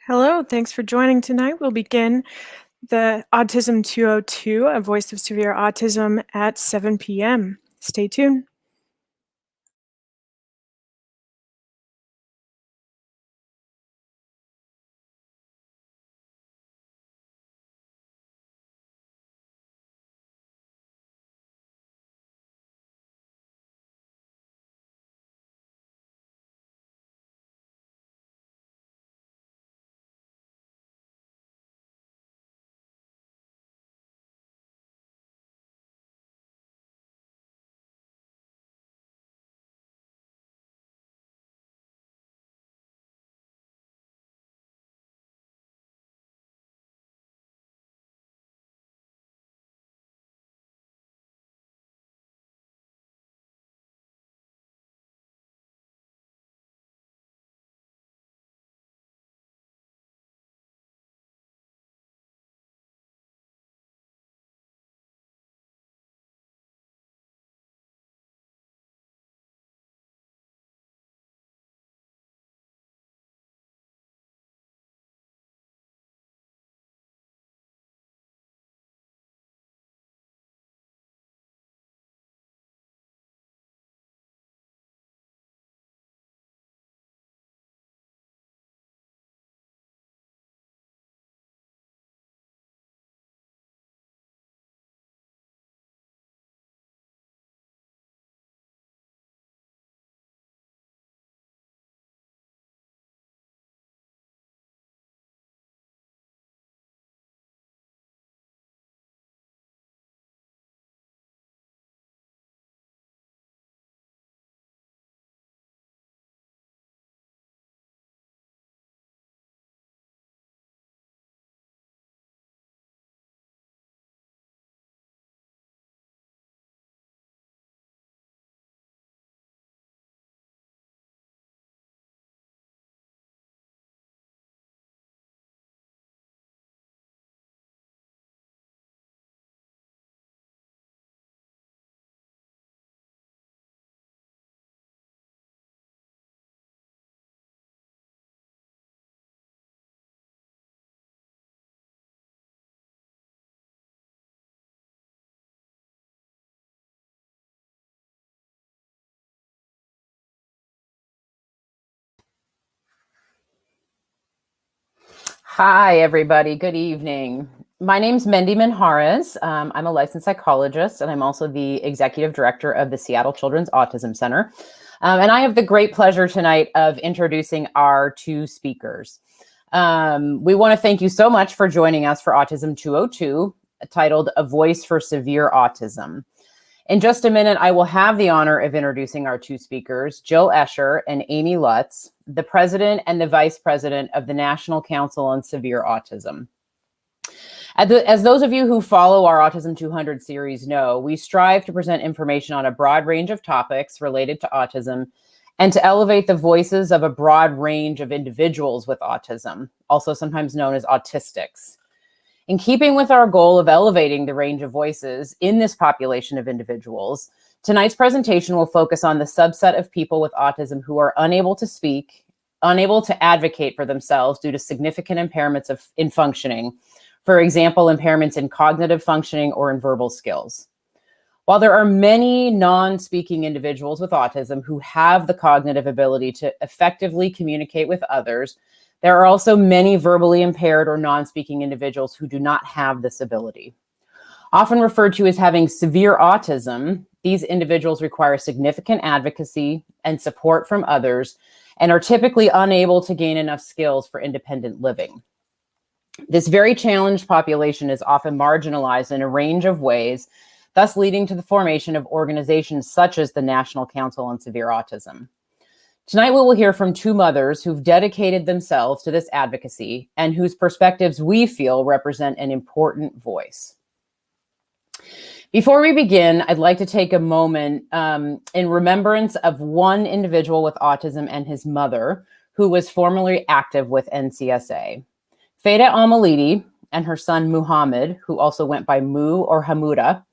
Hello, thanks for joining tonight. We'll begin the Autism 202, A Voice of Severe Autism at 7 p.m. Stay tuned. Hi, everybody. Good evening. My name's Mendy Minhares. I'm a licensed psychologist, and I'm also the executive director of the Seattle Children's Autism Center. And I have the great pleasure tonight of introducing our two speakers. We want to thank you so much for joining us for Autism 202, titled A Voice for Severe Autism. In just a minute, I will have the honor of introducing our two speakers, Jill Escher and Amy Lutz, the president and the vice president of the National Council on Severe Autism. As those of you who follow our Autism 200 series know, we strive to present information on a broad range of topics related to autism and to elevate the voices of a broad range of individuals with autism, also sometimes known as autistics. In keeping with our goal of elevating the range of voices in this population of individuals, tonight's presentation will focus on the subset of people with autism who are unable to speak, unable to advocate for themselves due to significant impairments in functioning, for example, impairments in cognitive functioning or in verbal skills. While there are many non-speaking individuals with autism who have the cognitive ability to effectively communicate with others, there are also many verbally impaired or non-speaking individuals who do not have this ability. Often referred to as having severe autism, these individuals require significant advocacy and support from others and are typically unable to gain enough skills for independent living. This very challenged population is often marginalized in a range of ways, thus leading to the formation of organizations such as the National Council on Severe Autism. Tonight, we will hear from two mothers who've dedicated themselves to this advocacy and whose perspectives we feel represent an important voice. Before we begin, I'd like to take a moment in remembrance of one individual with autism and his mother, who was formerly active with NCSA. Feda Amalidi and her son Muhammad, who also went by Mu or Hamuda,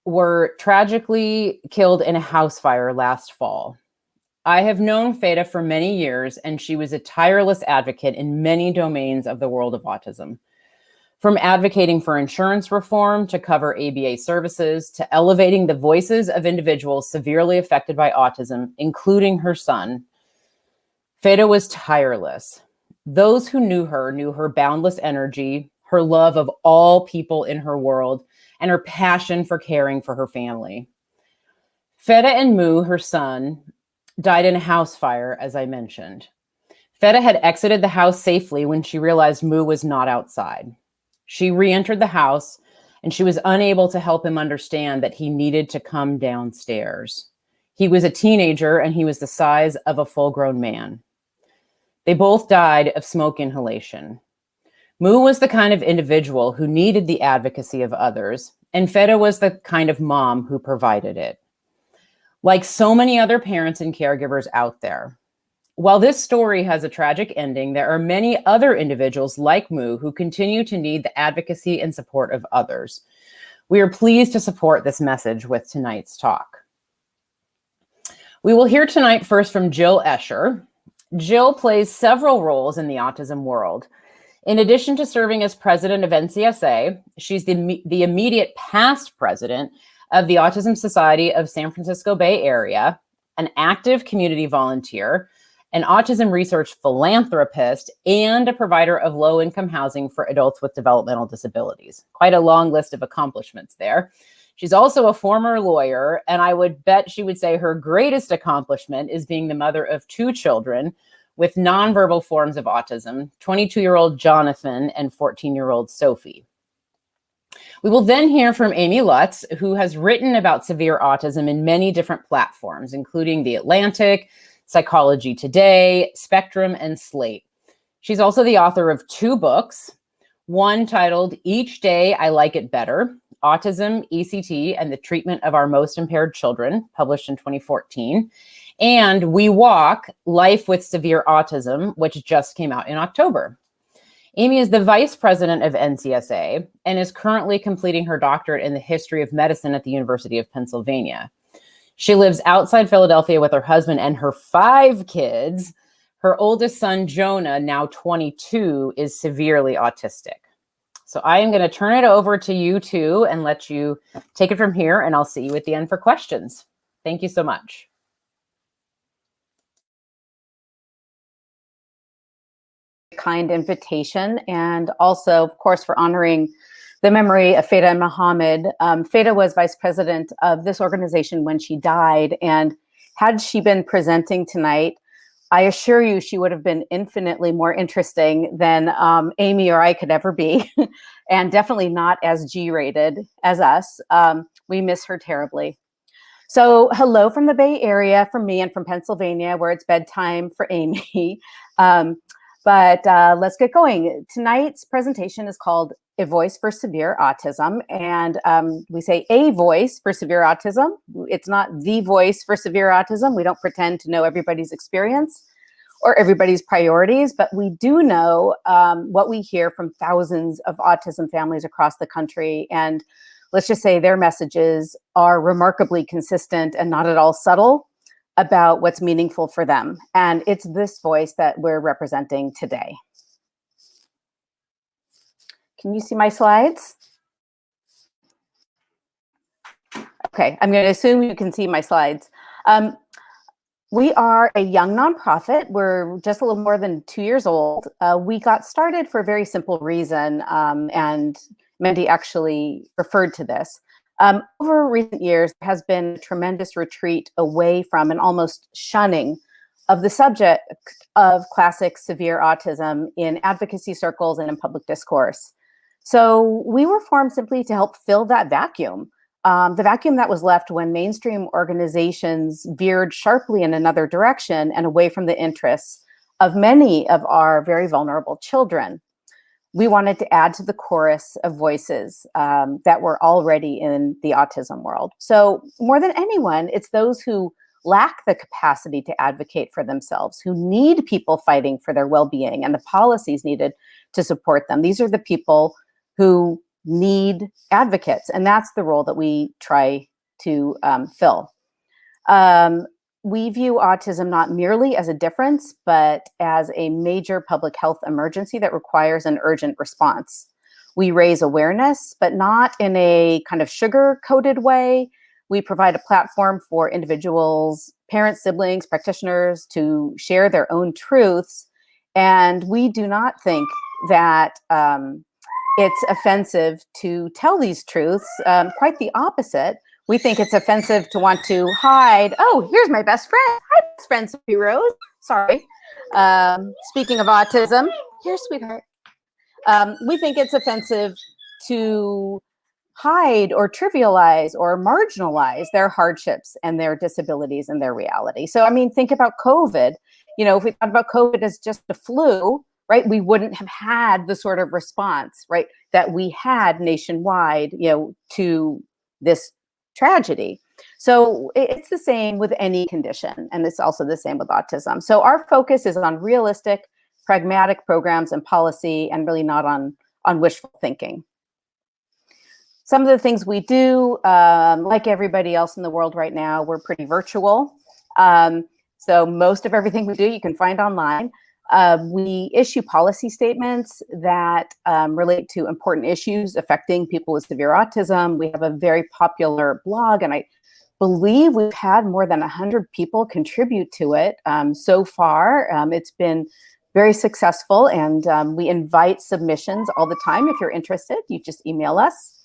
were tragically killed in a house fire last fall. I have known Feta for many years, and she was a tireless advocate in many domains of the world of autism. From advocating for insurance reform to cover ABA services to elevating the voices of individuals severely affected by autism, including her son, Feta was tireless. Those who knew her boundless energy, her love of all people in her world, and her passion for caring for her family. Feta and Mu, her son, died in a house fire, as I mentioned. Feta had exited the house safely when she realized Mu was not outside. She re-entered the house, and she was unable to help him understand that he needed to come downstairs. He was a teenager, and he was the size of a full-grown man. They both died of smoke inhalation. Mu was the kind of individual who needed the advocacy of others, and Feta was the kind of mom who provided it. Like so many other parents and caregivers out there, while this story has a tragic ending, there are many other individuals like Mu who continue to need the advocacy and support of others. We are pleased to support this message with tonight's talk. We will hear tonight first from Jill Escher. Jill plays several roles in the autism world. In addition to serving as president of NCSA, she's the immediate past president of the Autism Society of San Francisco Bay Area, an active community volunteer, an autism research philanthropist, and a provider of low-income housing for adults with developmental disabilities. Quite a long list of accomplishments there. She's also a former lawyer, and I would bet she would say her greatest accomplishment is being the mother of 2 children with nonverbal forms of autism, 22-year-old Jonathan and 14-year-old Sophie. We will then hear from Amy Lutz, who has written about severe autism in many different platforms, including The Atlantic, Psychology Today, Spectrum, and Slate. She's also the author of 2 books, one titled Each Day I Like It Better, Autism, ECT, and the Treatment of Our Most Impaired Children, published in 2014, and We Walk, Life with Severe Autism, which just came out in October. Amy is the vice president of NCSA and is currently completing her doctorate in the history of medicine at the University of Pennsylvania. She lives outside Philadelphia with her husband and her 5 kids. Her oldest son, Jonah, now 22, is severely autistic. So I am going to turn it over to you two and let you take it from here, and I'll see you at the end for questions. Thank you so much. Kind invitation, and also, of course, for honoring the memory of Feta and Mohammed. Feta was vice president of this organization when she died, and had she been presenting tonight, I assure you she would have been infinitely more interesting than Amy or I could ever be, and definitely not as G-rated as us. We miss her terribly. So hello from the Bay Area, from me, and from Pennsylvania, where it's bedtime for Amy. But let's get going. Tonight's presentation is called A Voice for Severe Autism. And we say a voice for severe autism. It's not the voice for severe autism. We don't pretend to know everybody's experience or everybody's priorities, but we do know what we hear from thousands of autism families across the country. And let's just say their messages are remarkably consistent and not at all subtle about what's meaningful for them. And it's this voice that we're representing today. Can you see my slides? Okay, I'm going to assume you can see my slides. We are a young nonprofit. We're just a little more than 2 years old. We got started for a very simple reason, and Mandy actually referred to this. Over recent years, there has been a tremendous retreat away from and almost shunning of the subject of classic severe autism in advocacy circles and in public discourse. So we were formed simply to help fill that vacuum, the vacuum that was left when mainstream organizations veered sharply in another direction and away from the interests of many of our very vulnerable children. We wanted to add to the chorus of voices that were already in the autism world. So more than anyone, it's those who lack the capacity to advocate for themselves, who need people fighting for their well-being and the policies needed to support them. These are the people who need advocates, and that's the role that we try to fill. we view autism not merely as a difference, but as a major public health emergency that requires an urgent response. We raise awareness, but not in a kind of sugar-coated way. We provide a platform for individuals, parents, siblings, practitioners to share their own truths. And we do not think that it's offensive to tell these truths. Quite the opposite. We think it's offensive to want to hide. Oh, here's my best friend. Hi, best friend, Sophie Rose. Sorry. Speaking of autism, here, sweetheart. We think it's offensive to hide or trivialize or marginalize their hardships and their disabilities and their reality. So, I mean, think about COVID. You know, if we thought about COVID as just the flu, right, we wouldn't have had the sort of response, right, that we had nationwide, you know, to this tragedy. So it's the same with any condition, and it's also the same with autism. So our focus is on realistic, pragmatic programs and policy, and really not on wishful thinking. Some of the things we do, like everybody else in the world right now, we're pretty virtual. So most of everything we do you can find online. We issue policy statements that relate to important issues affecting people with severe autism. We have a very popular blog, and I believe we've had more than 100 people contribute to it so far. It's been very successful, and we invite submissions all the time. If you're interested, you just email us.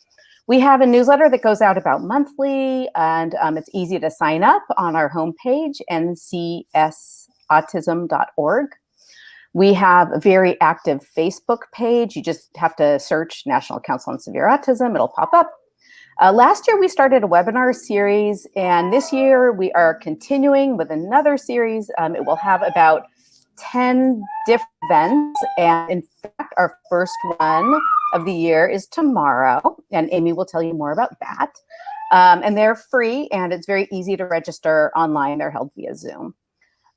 We have a newsletter that goes out about monthly, and it's easy to sign up on our homepage, ncsautism.org. We have a very active Facebook page. You just have to search National Council on Severe Autism. It'll pop up. Last year, we started a webinar series, and this year we are continuing with another series. It will have about 10 different events, and in fact, our first one of the year is tomorrow, and Amy will tell you more about that. And they're free, and it's very easy to register online. They're held via Zoom.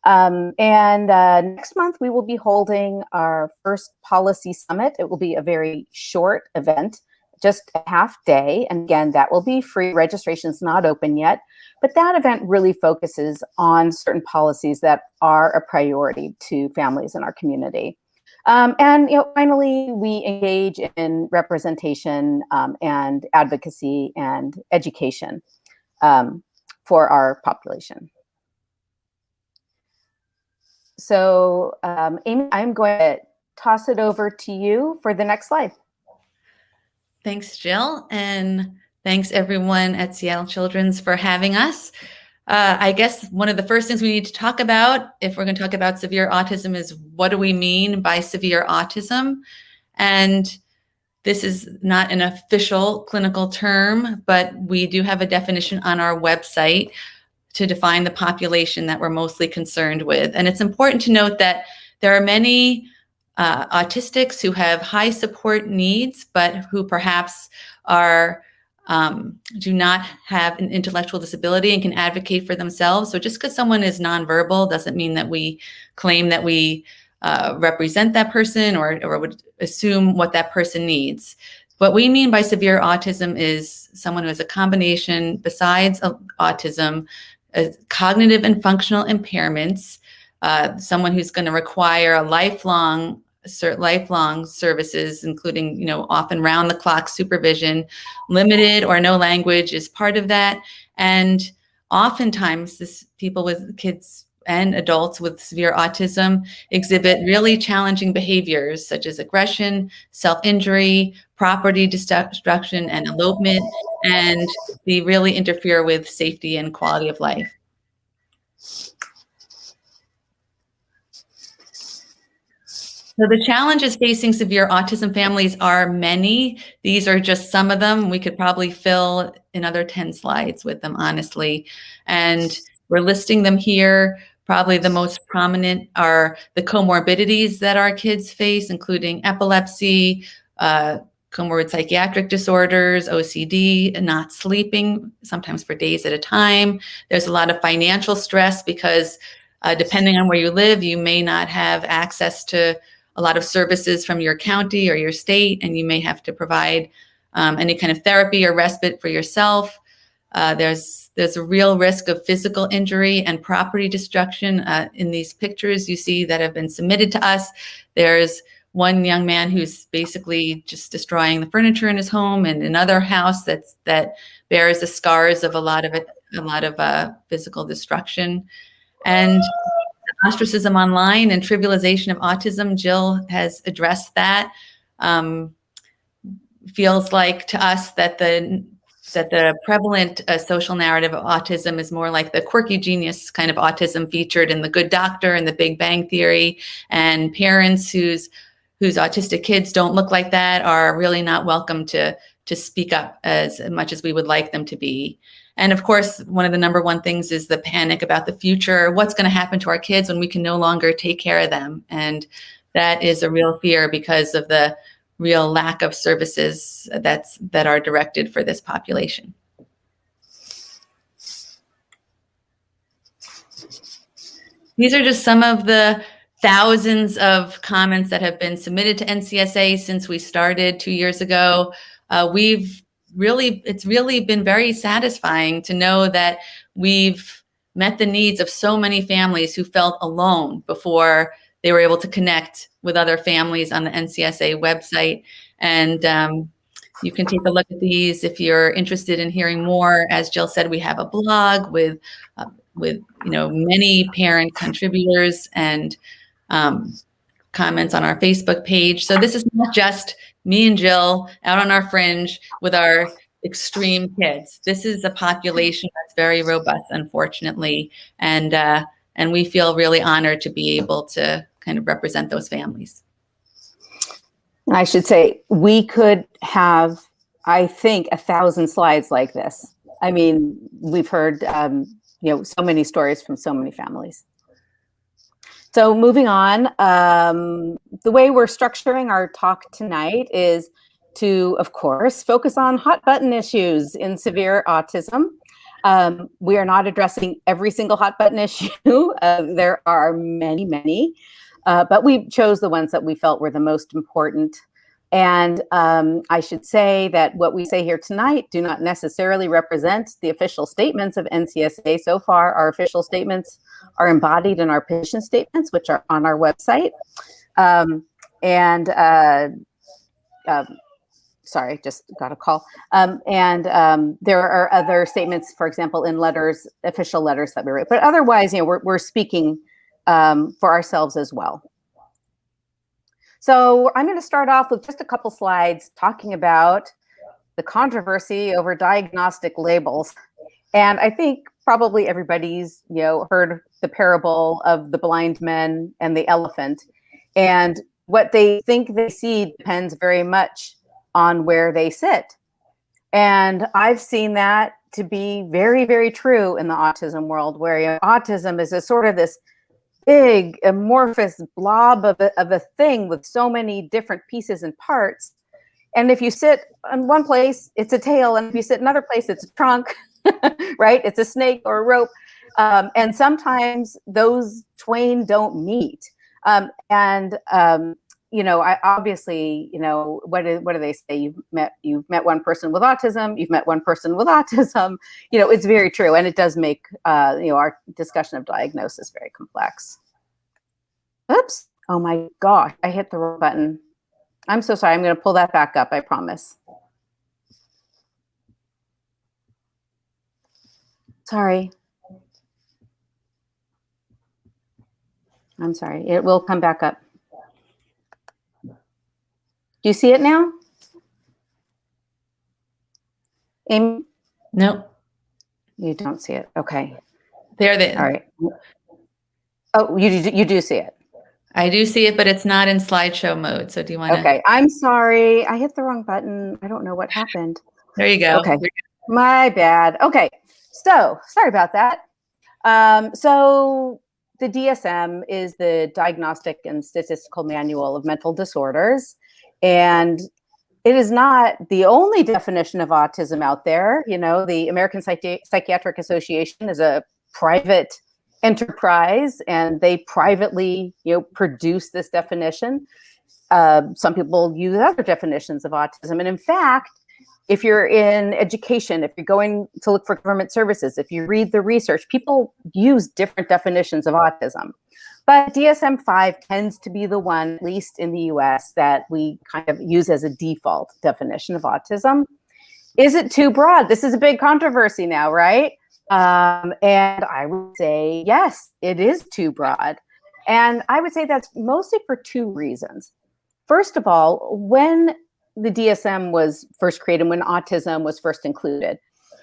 Next month, we will be holding our first policy summit. It will be a very short event, just a half day. And again, that will be free. Registration's not open yet, but that event really focuses on certain policies that are a priority to families in our community. And finally, we engage in representation and advocacy and education for our population. So, Amy, I'm going to toss it over to you for the next slide. Thanks, Jill, and thanks everyone at Seattle Children's for having us. I guess one of the first things we need to talk about, if we're going to talk about severe autism, is what do we mean by severe autism? And this is not an official clinical term, but we do have a definition on our website to define the population that we're mostly concerned with. And it's important to note that there are many autistics who have high support needs, but who perhaps are do not have an intellectual disability and can advocate for themselves. So just because someone is nonverbal doesn't mean that we claim that we represent that person or would assume what that person needs. What we mean by severe autism is someone who has a combination, besides autism, cognitive and functional impairments, someone who's going to require lifelong services, including, often round-the-clock supervision. Limited or no language is part of that. And oftentimes, people with kids and adults with severe autism exhibit really challenging behaviors such as aggression, self-injury, property destruction, and elopement, and they really interfere with safety and quality of life. So the challenges facing severe autism families are many. These are just some of them. We could probably fill another 10 slides with them, honestly. And we're listing them here. Probably the most prominent are the comorbidities that our kids face, including epilepsy, comorbid psychiatric disorders, OCD, and not sleeping, sometimes for days at a time. There's a lot of financial stress because depending on where you live, you may not have access to a lot of services from your county or your state, and you may have to provide any kind of therapy or respite for yourself. There's a real risk of physical injury and property destruction. In these pictures you see that have been submitted to us, there's one young man who's basically just destroying the furniture in his home, and another house that bears the scars of a lot of physical destruction. And ostracism online and trivialization of autism, Jill has addressed that. Feels like to us that the prevalent social narrative of autism is more like the quirky genius kind of autism featured in The Good Doctor and The Big Bang Theory, and parents whose autistic kids don't look like that are really not welcome to speak up as much as we would like them to be. And of course, one of the number one things is the panic about the future. What's going to happen to our kids when we can no longer take care of them? And that is a real fear because of the real lack of services that are directed for this population. These are just some of the thousands of comments that have been submitted to NCSA since we started 2 years ago. It's really been very satisfying to know that we've met the needs of so many families who felt alone before they were able to connect with other families on the NCSA website. And you can take a look at these if you're interested in hearing more. As Jill said, we have a blog with many parent contributors and comments on our Facebook page. So this is not just me and Jill out on our fringe with our extreme kids. This is a population that's very robust, unfortunately, and we feel really honored to be able to kind of represent those families. I should say, we could have, I think, 1,000 slides like this. I mean, we've heard, so many stories from so many families. So moving on, the way we're structuring our talk tonight is to, of course, focus on hot button issues in severe autism. We are not addressing every single hot button issue. There are many, many, but we chose the ones that we felt were the most important. And I should say that what we say here tonight do not necessarily represent the official statements of NCSA. So far, our official statements are embodied in our position statements, which are on our website. Sorry, just got a call. There are other statements, for example, in letters, official letters that we write. But otherwise, we're speaking for ourselves as well. So I'm going to start off with just a couple slides talking about the controversy over diagnostic labels. And I think probably everybody's heard the parable of the blind men and the elephant. And what they think they see depends very much on where they sit. And I've seen that to be very, very true in the autism world, where autism is a sort of this big amorphous blob of a thing with so many different pieces and parts. And if you sit in one place, it's a tail. And if you sit in another place, it's a trunk, right? It's a snake or a rope. And sometimes those twain don't meet. I obviously, what do they say? You've met one person with autism. You've met one person with autism. It's very true, and it does make our discussion of diagnosis very complex. Oops! Oh my gosh, I hit the wrong button. I'm so sorry. I'm going to pull that back up. I promise. Sorry. I'm sorry. It will come back up. Do you see it now? Amy? No. You don't see it. Okay. There they are. All right. Oh, you do see it. I do see it, but it's not in slideshow mode. So do you want to? Okay. I'm sorry. I hit the wrong button. I don't know what happened. There you go. Okay. My bad. Okay. So sorry about that. So the DSM is the Diagnostic and Statistical Manual of Mental Disorders. And it is not the only definition of autism out there. The American Psychiatric Association is a private enterprise, and they privately, produce this definition. Some people use other definitions of autism. And in fact, If you're in education, if you're going to look for government services, if you read the research, people use different definitions of autism. But DSM-5 tends to be the one, at least in the US, that we kind of use as a default definition of autism. Is it too broad? This is a big controversy now, right? And I would say, yes, it is too broad. And I would say that's mostly for two reasons. First of all, when the DSM was first created, when autism was first included,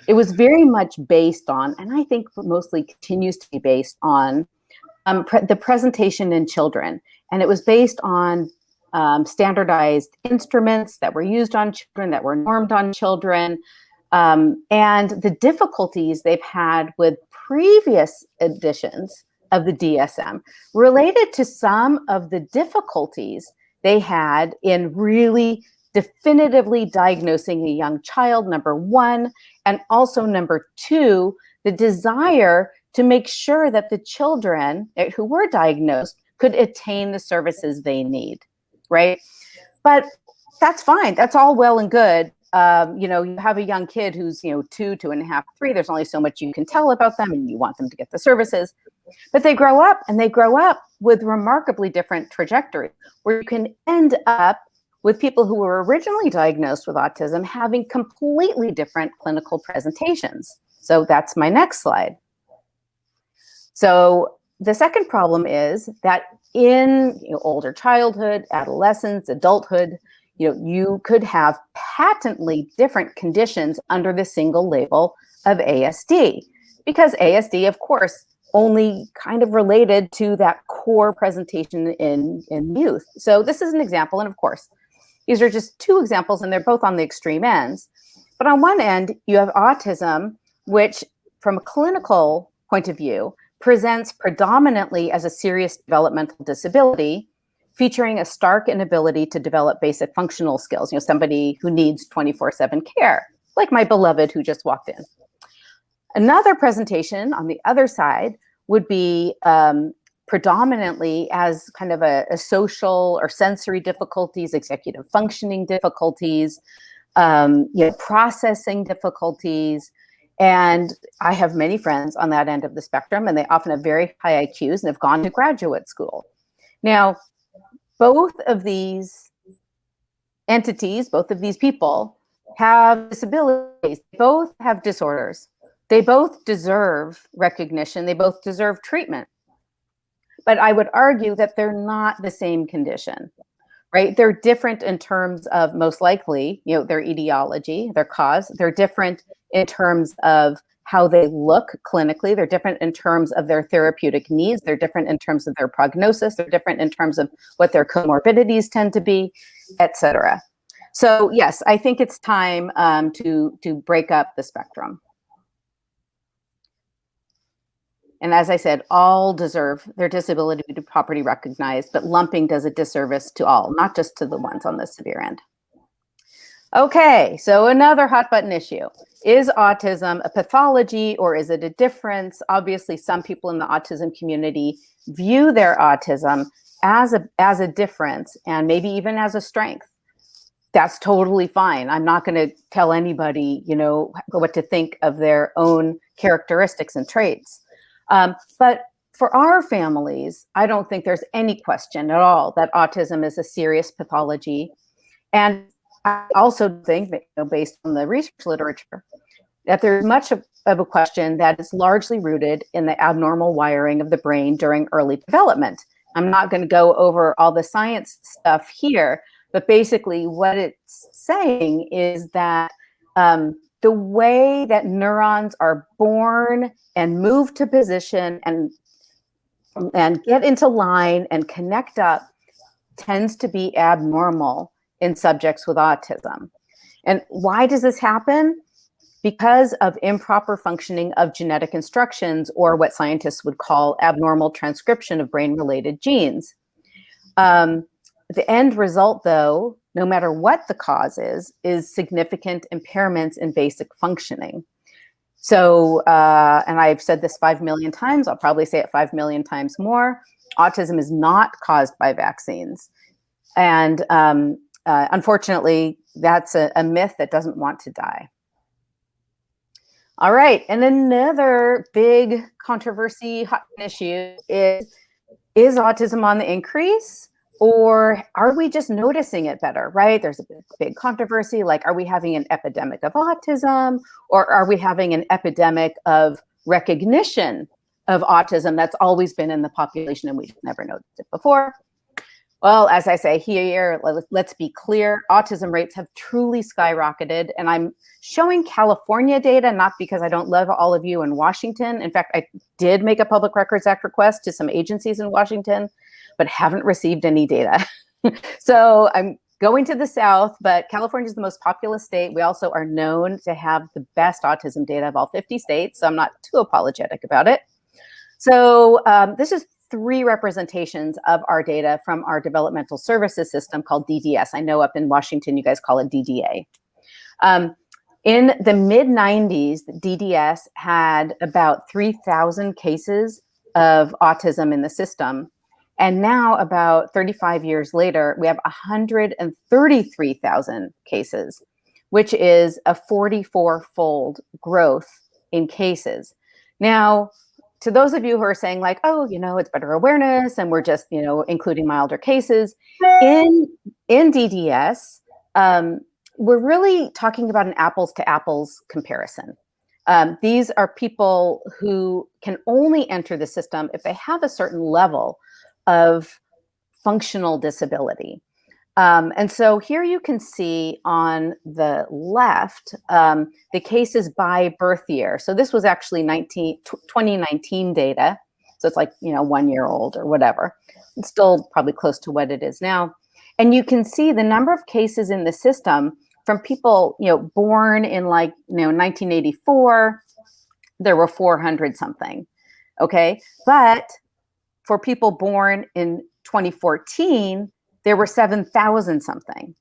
it was very much based on, and I think mostly continues to be based on, the presentation in children. And it was based on standardized instruments that were used on children, that were normed on children, and the difficulties they've had with previous editions of the DSM related to some of the difficulties they had in really definitively diagnosing a young child, number one, and also number two, the desire to make sure that the children who were diagnosed could attain the services they need, right? But that's fine. That's all well and good. You have a young kid who's, 2, 2.5, 3. There's only so much you can tell about them, and you want them to get the services. But they grow up, and they grow up with remarkably different trajectories, where you can end up with people who were originally diagnosed with autism having completely different clinical presentations. So that's my next slide. So the second problem is that in older childhood, adolescence, adulthood, you could have patently different conditions under the single label of ASD, because ASD, of course, only kind of related to that core presentation in youth. So this is an example, and of course, these are just two examples, and they're both on the extreme ends. But on one end, you have autism, which from a clinical point of view, presents predominantly as a serious developmental disability, featuring a stark inability to develop basic functional skills, somebody who needs 24/7 care, like my beloved who just walked in. Another presentation on the other side would be predominantly as kind of a social or sensory difficulties, executive functioning difficulties, processing difficulties. And I have many friends on that end of the spectrum, and they often have very high IQs and have gone to graduate school. Now, both of these entities, both of these people have disabilities, they both have disorders. They both deserve recognition, they both deserve treatment. But I would argue that they're not the same condition, right? They're different in terms of, most likely, their etiology, their cause. They're different in terms of how they look clinically. They're different in terms of their therapeutic needs. They're different in terms of their prognosis. They're different in terms of what their comorbidities tend to be, et cetera. So yes, I think it's time to break up the spectrum. And as I said, all deserve their disability to be properly recognized, but lumping does a disservice to all, not just to the ones on the severe end. Okay, so another hot button issue. Is autism a pathology or is it a difference? Obviously, some people in the autism community view their autism as a difference and maybe even as a strength. That's totally fine. I'm not going to tell anybody, what to think of their own characteristics and traits. But for our families, I don't think there's any question at all that autism is a serious pathology. And I also think that, based on the research literature, that there's much of a question that is largely rooted in the abnormal wiring of the brain during early development. I'm not going to go over all the science stuff here, but basically what it's saying is that the way that neurons are born and move to position and get into line and connect up tends to be abnormal in subjects with autism. And why does this happen? Because of improper functioning of genetic instructions, or what scientists would call abnormal transcription of brain-related genes. The end result, though, no matter what the cause is significant impairments in basic functioning. So, and I've said this 5 million times, I'll probably say it 5 million times more, autism is not caused by vaccines. And unfortunately, that's a myth that doesn't want to die. All right, and another big controversy, hot issue is autism on the increase, or are we just noticing it better, right? There's a big controversy, like, are we having an epidemic of autism, or are we having an epidemic of recognition of autism that's always been in the population and we've never noticed it before? Well, as I say here, let's be clear, autism rates have truly skyrocketed. And I'm showing California data, not because I don't love all of you in Washington. In fact, I did make a Public Records Act request to some agencies in Washington, but haven't received any data. So I'm going to the South, but California is the most populous state. We also are known to have the best autism data of all 50 states, so I'm not too apologetic about it. So this is 3 representations of our data from our developmental services system called DDS. I know up in Washington, you guys call it DDA. In the mid-90s, DDS had about 3,000 cases of autism in the system. And now, about 35 years later, we have 133,000 cases, which is a 44-fold growth in cases. Now, to those of you who are saying like, oh, it's better awareness and we're just, including milder cases, in DDS, we're really talking about an apples to apples comparison. These are people who can only enter the system if they have a certain level of functional disability. And so here you can see on the left, the cases by birth year. So this was actually 2019 data. So it's like, 1 year old or whatever. It's still probably close to what it is now. And you can see the number of cases in the system from people, born in 1984, there were 400 something. Okay. But for people born in 2014, there were 7,000 something,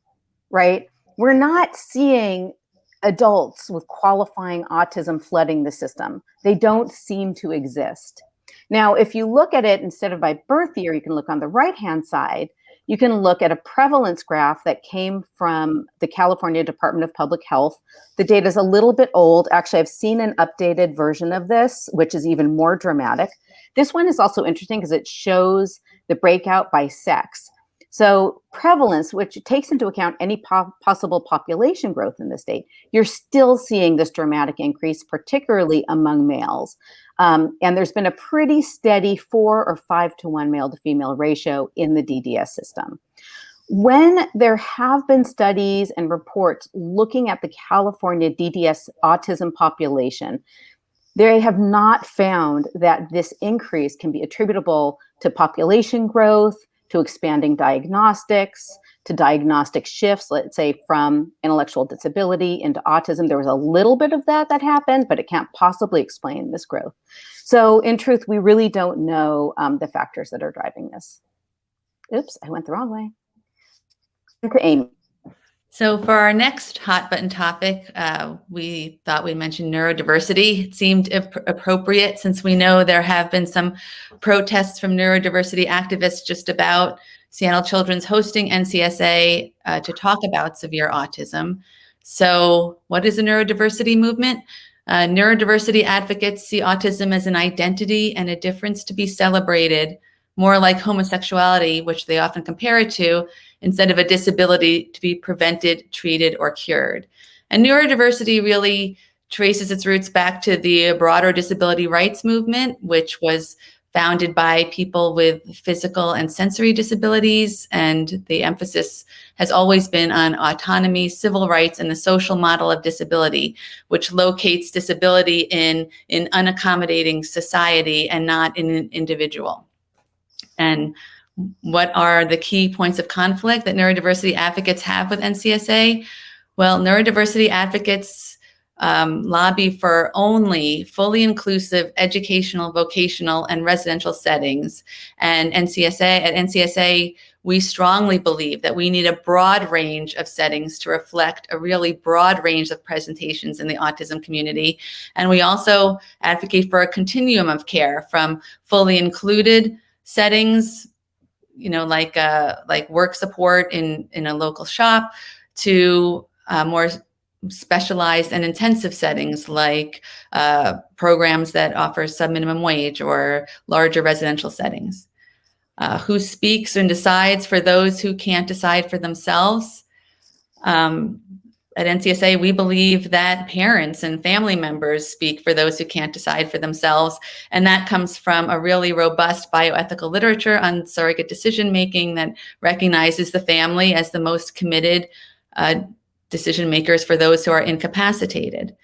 right? We're not seeing adults with qualifying autism flooding the system. They don't seem to exist. Now, if you look at it instead of by birth year, you can look on the right-hand side. You can look at a prevalence graph that came from the California Department of Public Health. The data is a little bit old. Actually, I've seen an updated version of this, which is even more dramatic. This one is also interesting because it shows the breakout by sex. So prevalence, which takes into account any possible population growth in the state, you're still seeing this dramatic increase, particularly among males. And there's been a pretty steady 4 or 5 to 1 male to female ratio in the DDS system. When there have been studies and reports looking at the California DDS autism population, they have not found that this increase can be attributable to population growth, to expanding diagnostics, to diagnostic shifts, let's say from intellectual disability into autism. There was a little bit of that happened, but it can't possibly explain this growth. So in truth, we really don't know the factors that are driving this. Oops, I went the wrong way. To Amy. So for our next hot button topic, we thought we'd mention neurodiversity. It seemed appropriate since we know there have been some protests from neurodiversity activists just about Seattle Children's hosting NCSA to talk about severe autism. So what is a neurodiversity movement? Neurodiversity advocates see autism as an identity and a difference to be celebrated, more like homosexuality, which they often compare it to, instead of a disability to be prevented, treated, or cured. And neurodiversity really traces its roots back to the broader disability rights movement, which was founded by people with physical and sensory disabilities. And the emphasis has always been on autonomy, civil rights, and the social model of disability, which locates disability in an unaccommodating society and not in an individual. And what are the key points of conflict that neurodiversity advocates have with NCSA? Well, neurodiversity advocates lobby for only fully inclusive educational, vocational, and residential settings. And at NCSA, we strongly believe that we need a broad range of settings to reflect a really broad range of presentations in the autism community. And we also advocate for a continuum of care from fully included settings like work support in a local shop, to more specialized and intensive settings like programs that offer sub-minimum wage or larger residential settings. Who speaks and decides for those who can't decide for themselves? At NCSA, we believe that parents and family members speak for those who can't decide for themselves. And that comes from a really robust bioethical literature on surrogate decision-making that recognizes the family as the most committed decision makers for those who are incapacitated.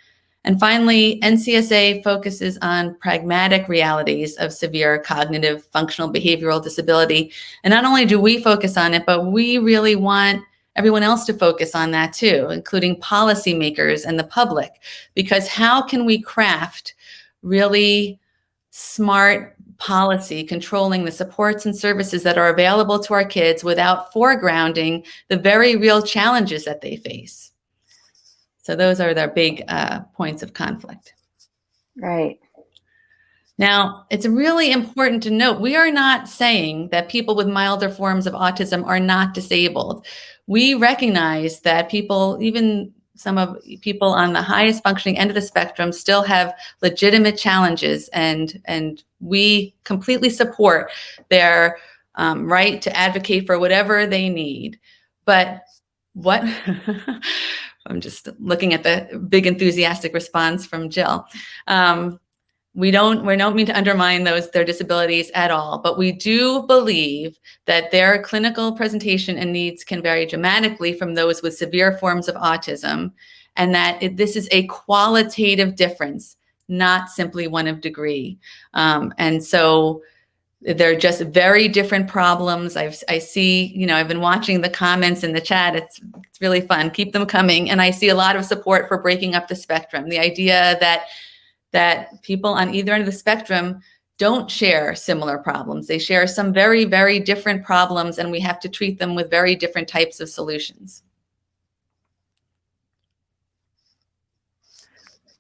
And finally, NCSA focuses on pragmatic realities of severe cognitive, functional, behavioral disability. And not only do we focus on it, but we really want everyone else to focus on that too, including policymakers and the public, because how can we craft really smart policy controlling the supports and services that are available to our kids without foregrounding the very real challenges that they face? So those are their big points of conflict. Right. Now, it's really important to note, we are not saying that people with milder forms of autism are not disabled. We recognize that people, even some of people on the highest functioning end of the spectrum, still have legitimate challenges, and we completely support their right to advocate for whatever they need. But what I'm just looking at the big enthusiastic response from Jill. We don't mean to undermine their disabilities at all, but we do believe that their clinical presentation and needs can vary dramatically from those with severe forms of autism, and that this is a qualitative difference, not simply one of degree. And so they're just very different problems. I see, I've been watching the comments in the chat. It's really fun. Keep them coming. And I see a lot of support for breaking up the spectrum. The idea that people on either end of the spectrum don't share similar problems. They share some very, very different problems, and we have to treat them with very different types of solutions.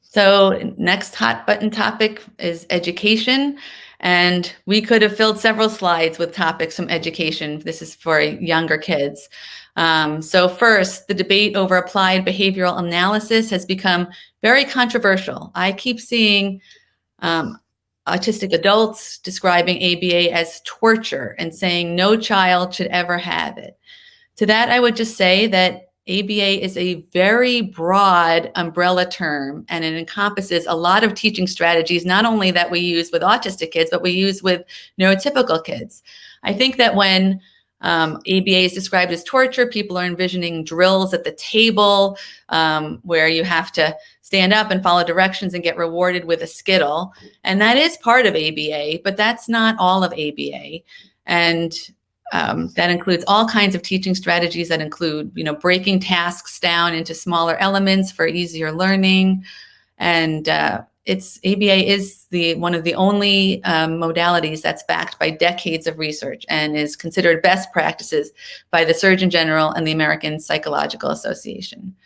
So next hot button topic is education. And we could have filled several slides with topics from education. This is for younger kids. So first, the debate over applied behavioral analysis has become very controversial. I keep seeing autistic adults describing ABA as torture and saying no child should ever have it. To that, I would just say that ABA is a very broad umbrella term, and it encompasses a lot of teaching strategies, not only that we use with autistic kids, but we use with neurotypical kids. I think that when ABA is described as torture, people are envisioning drills at the table where you have to stand up and follow directions and get rewarded with a Skittle. And that is part of ABA, but that's not all of ABA. And that includes all kinds of teaching strategies that include, breaking tasks down into smaller elements for easier learning. And ABA is one of the only modalities that's backed by decades of research and is considered best practices by the Surgeon General and the American Psychological Association.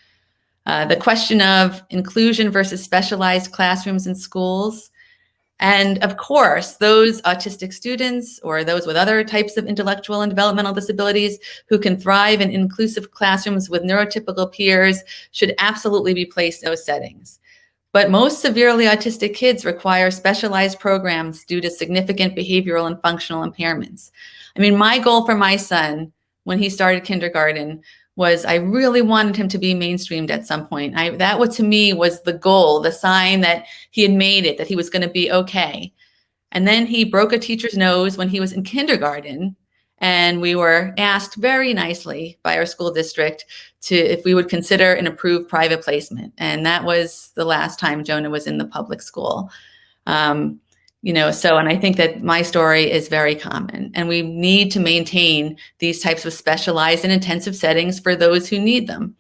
The question of inclusion versus specialized classrooms in schools. And of course, those autistic students or those with other types of intellectual and developmental disabilities who can thrive in inclusive classrooms with neurotypical peers should absolutely be placed in those settings. But most severely autistic kids require specialized programs due to significant behavioral and functional impairments. I mean, my goal for my son when he started kindergarten was I really wanted him to be mainstreamed at some point. That to me was the goal, the sign that he had made it, that he was going to be okay. And then he broke a teacher's nose when he was in kindergarten, and we were asked very nicely by our school district if we would consider an approved private placement. And that was the last time Jonah was in the public school. And I think that my story is very common, and we need to maintain these types of specialized and intensive settings for those who need them.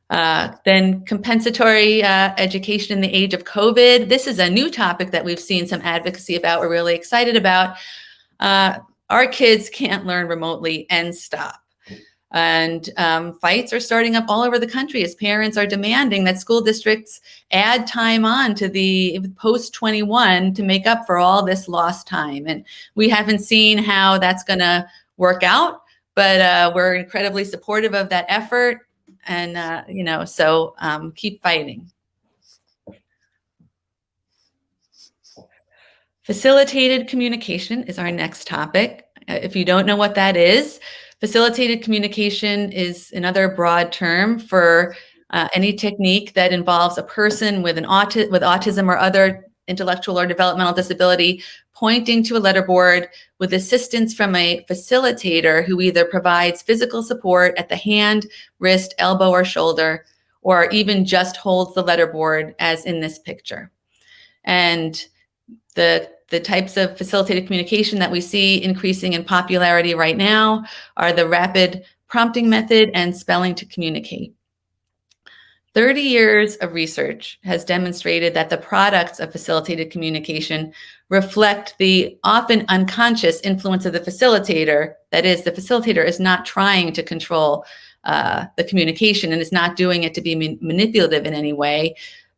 Then compensatory education in the age of COVID. This is a new topic that we've seen some advocacy about. We're really excited about. Our kids can't learn remotely and stop. And fights are starting up all over the country as parents are demanding that school districts add time on to the post-21 to make up for all this lost time. And we haven't seen how that's going to work out, but we're incredibly supportive of that effort. And, so keep fighting. Facilitated communication is our next topic. If you don't know what that is, facilitated communication is another broad term for any technique that involves a person with autism or other intellectual or developmental disability pointing to a letterboard with assistance from a facilitator who either provides physical support at the hand, wrist, elbow, or shoulder, or even just holds the letterboard, as in this picture. And the types of facilitated communication that we see increasing in popularity right now are the rapid prompting method and spelling to communicate. 30 years of research has demonstrated that the products of facilitated communication reflect the often unconscious influence of the facilitator. That is, the facilitator is not trying to control the communication and is not doing it to be manipulative in any way,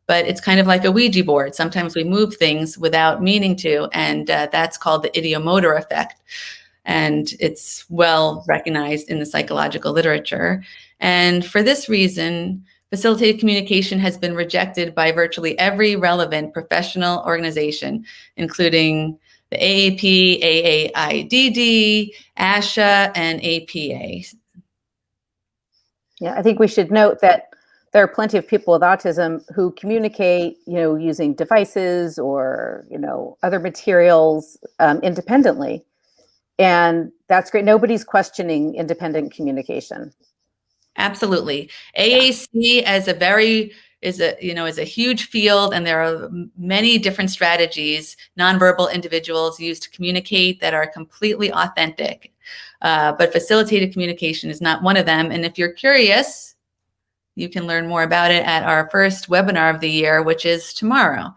but it's kind of like a Ouija board. Sometimes we move things without meaning to, and that's called the ideomotor effect. And it's well recognized in the psychological literature. And for this reason, facilitated communication has been rejected by virtually every relevant professional organization, including the AAP, AAIDD, ASHA, and APA. Yeah, I think we should note that there are plenty of people with autism who communicate, using devices or, other materials independently. And that's great. Nobody's questioning independent communication. Absolutely. AAC is a huge field, and there are many different strategies nonverbal individuals use to communicate that are completely authentic. But facilitated communication is not one of them. And if you're curious, you can learn more about it at our first webinar of the year, which is tomorrow.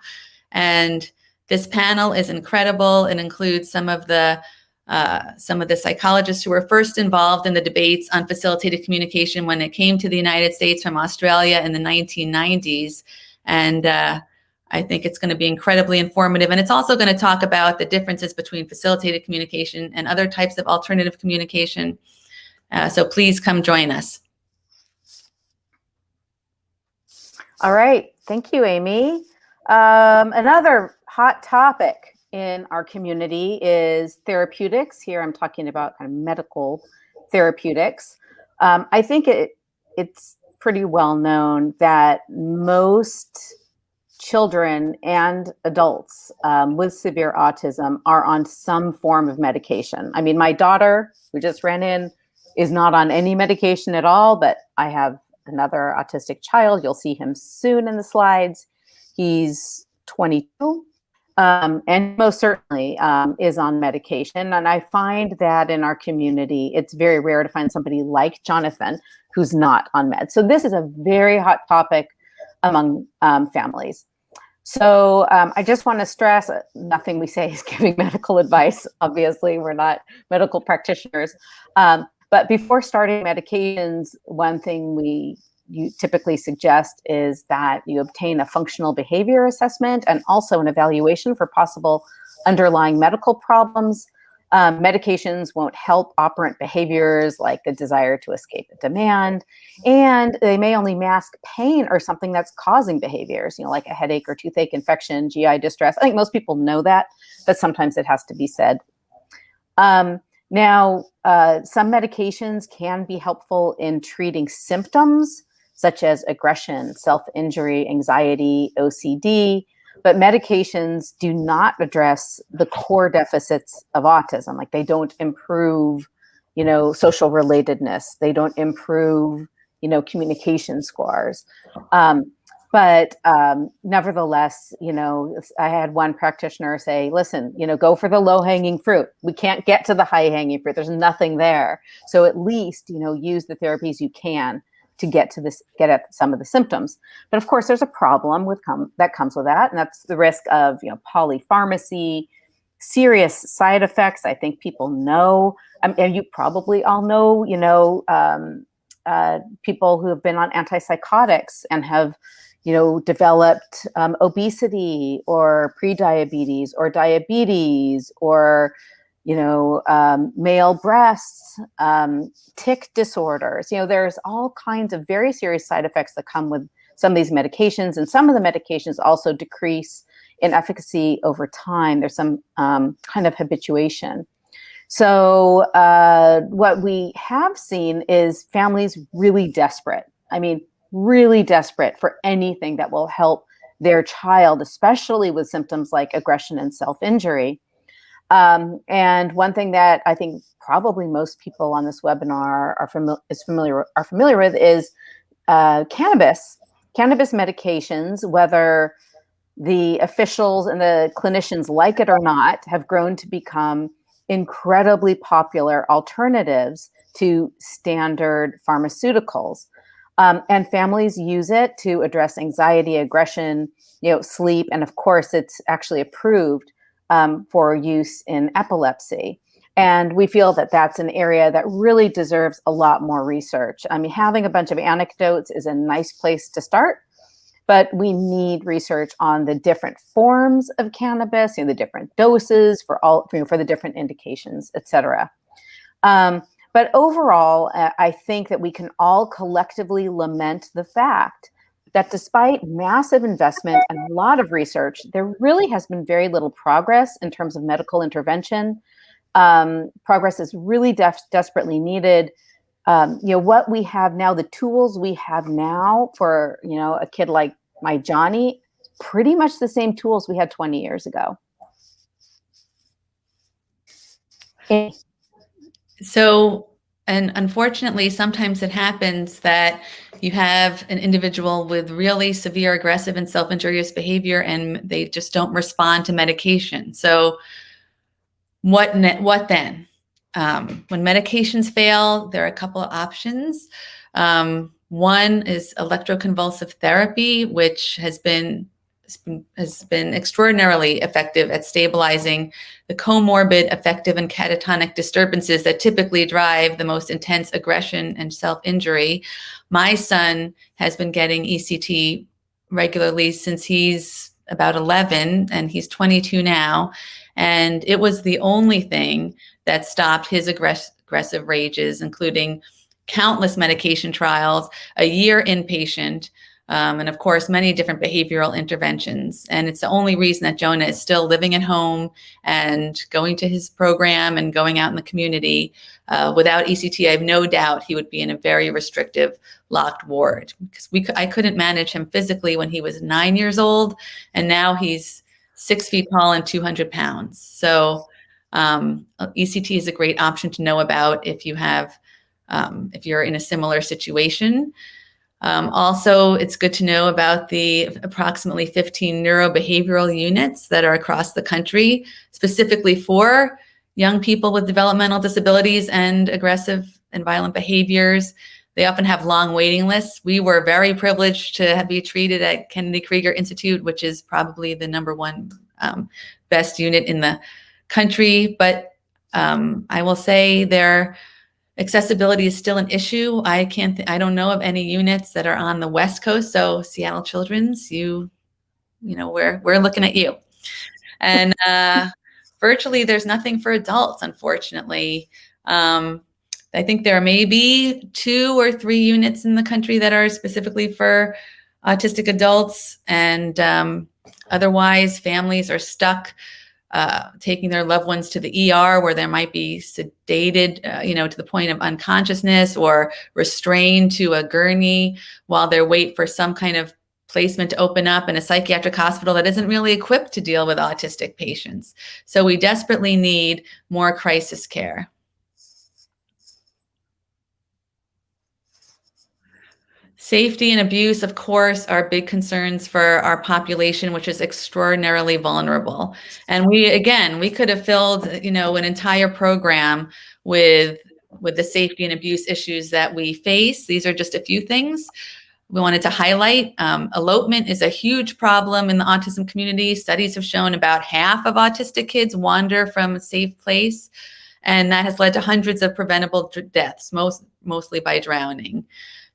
And this panel is incredible. It includes some of the psychologists who were first involved in the debates on facilitated communication when it came to the United States from Australia in the 1990s. And I think it's going to be incredibly informative. And it's also going to talk about the differences between facilitated communication and other types of alternative communication. So please come join us. All right. Thank you, Amy. Another hot topic in our community is therapeutics. Here I'm talking about kind of medical therapeutics. I think it's pretty well known that most children and adults with severe autism are on some form of medication. I mean, my daughter, who just ran in, is not on any medication at all, but I have another autistic child. You'll see him soon in the slides. He's 22. And most certainly is on medication. And I find that in our community, it's very rare to find somebody like Jonathan who's not on meds. So this is a very hot topic among families. So I just want to stress, nothing we say is giving medical advice. Obviously, we're not medical practitioners. But before starting medications, one thing you typically suggest is that you obtain a functional behavior assessment and also an evaluation for possible underlying medical problems. Medications won't help operant behaviors like the desire to escape a demand, and they may only mask pain or something that's causing behaviors, like a headache or toothache infection, GI distress. I think most people know that, but sometimes it has to be said. Now, some medications can be helpful in treating symptoms such as aggression, self-injury, anxiety, OCD, but medications do not address the core deficits of autism. Like they don't improve, social relatedness. They don't improve, communication scores. But nevertheless, I had one practitioner say, listen, go for the low-hanging fruit. We can't get to the high-hanging fruit. There's nothing there. So at least, use the therapies you can to get at some of the symptoms. But of course, there's a problem that comes with that. And that's the risk of, polypharmacy, serious side effects. I think people know, and you probably all know, people who have been on antipsychotics and have, developed obesity or prediabetes or diabetes or, male breasts, tic disorders. There's all kinds of very serious side effects that come with some of these medications, and some of the medications also decrease in efficacy over time. There's some kind of habituation. So what we have seen is families really desperate. I mean, really desperate for anything that will help their child, especially with symptoms like aggression and self-injury. And one thing that I think probably most people on this webinar are familiar with is cannabis medications, whether the officials and the clinicians like it or not, have grown to become incredibly popular alternatives to standard pharmaceuticals. And families use it to address anxiety, aggression, sleep, and of course, it's actually approved for use in epilepsy. And we feel that that's an area that really deserves a lot more research. I mean, having a bunch of anecdotes is a nice place to start, but we need research on the different forms of cannabis, the different doses for the different indications, et cetera. But overall, I think that we can all collectively lament the fact that despite massive investment and a lot of research, there really has been very little progress in terms of medical intervention. Progress is really desperately needed. What we have now, the tools we have now for, a kid like my Johnny, pretty much the same tools we had 20 years ago. So, and unfortunately, sometimes it happens that you have an individual with really severe aggressive and self-injurious behavior, and they just don't respond to medication. So what then? When medications fail, there are a couple of options. One is electroconvulsive therapy, which has been extraordinarily effective at stabilizing the comorbid affective and catatonic disturbances that typically drive the most intense aggression and self-injury. My son has been getting ECT regularly since he's about 11, and he's 22 now. And it was the only thing that stopped his aggressive rages, including countless medication trials, a year inpatient, and of course, many different behavioral interventions. And it's the only reason that Jonah is still living at home and going to his program and going out in the community. Without ECT, I have no doubt he would be in a very restrictive, locked ward, because I couldn't manage him physically when he was 9 years old, and now he's 6 feet tall and 200 pounds. So ECT is a great option to know about if you have, if you're in a similar situation. Also, it's good to know about the approximately 15 neurobehavioral units that are across the country, specifically for young people with developmental disabilities and aggressive and violent behaviors. They often have long waiting lists. We were very privileged to be treated at Kennedy Krieger Institute, which is probably the #1 best unit in the country. But I will say their accessibility is still an issue. I don't know of any units that are on the West Coast. So Seattle Children's, we're looking at you. And virtually, there's nothing for adults, unfortunately. I think there may be 2 or 3 units in the country that are specifically for autistic adults, and otherwise, families are stuck taking their loved ones to the ER, where there might be sedated, to the point of unconsciousness, or restrained to a gurney while they wait for some kind of placement to open up in a psychiatric hospital that isn't really equipped to deal with autistic patients. So we desperately need more crisis care. Safety and abuse, of course, are big concerns for our population, which is extraordinarily vulnerable. And we could have filled, an entire program with the safety and abuse issues that we face. These are just a few things we wanted to highlight. Elopement is a huge problem in the autism community. Studies have shown about half of autistic kids wander from a safe place, and that has led to hundreds of preventable deaths, mostly by drowning.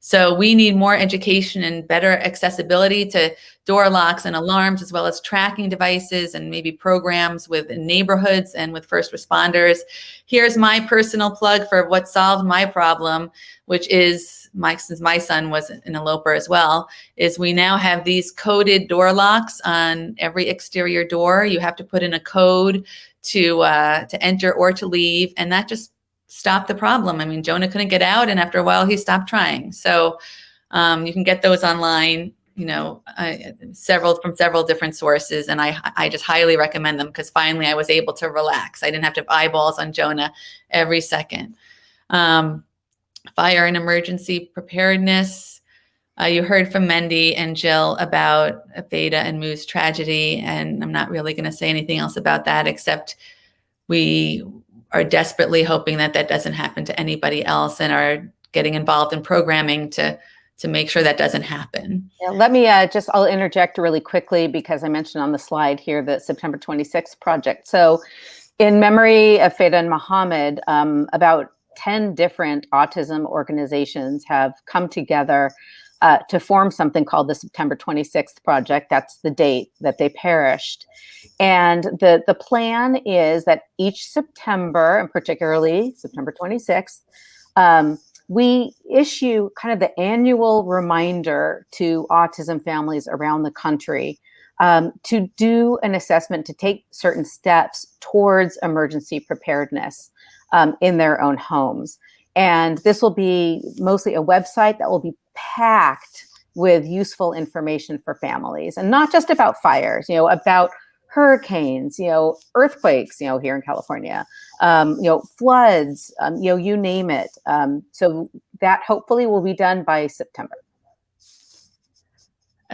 So we need more education and better accessibility to door locks and alarms, as well as tracking devices and maybe programs with neighborhoods and with first responders. Here's my personal plug for what solved my problem, which is, since my son was an eloper as well, is we now have these coded door locks on every exterior door. You have to put in a code to enter or to leave, and that just stopped the problem. I mean, Jonah couldn't get out, and after a while, he stopped trying. So you can get those online, from several different sources, and I just highly recommend them, because finally I was able to relax. I didn't have to have eyeballs on Jonah every second. Fire and emergency preparedness. You heard from Mendy and Jill about Theta and Moo's tragedy, and I'm not really going to say anything else about that, except we are desperately hoping that that doesn't happen to anybody else, and are getting involved in programming to make sure that doesn't happen. Yeah, let me I'll interject really quickly, because I mentioned on the slide here the September 26th project. So in memory of Feda and Mohammed, about 10 different autism organizations have come together to form something called the September 26th project. That's the date that they perished. And the plan is that each September, and particularly September 26th, we issue kind of the annual reminder to autism families around the country to do an assessment, to take certain steps towards emergency preparedness in their own homes. And this will be mostly a website that will be packed with useful information for families, and not just about fires, about hurricanes, earthquakes, here in California, floods, you name it. So that hopefully will be done by September.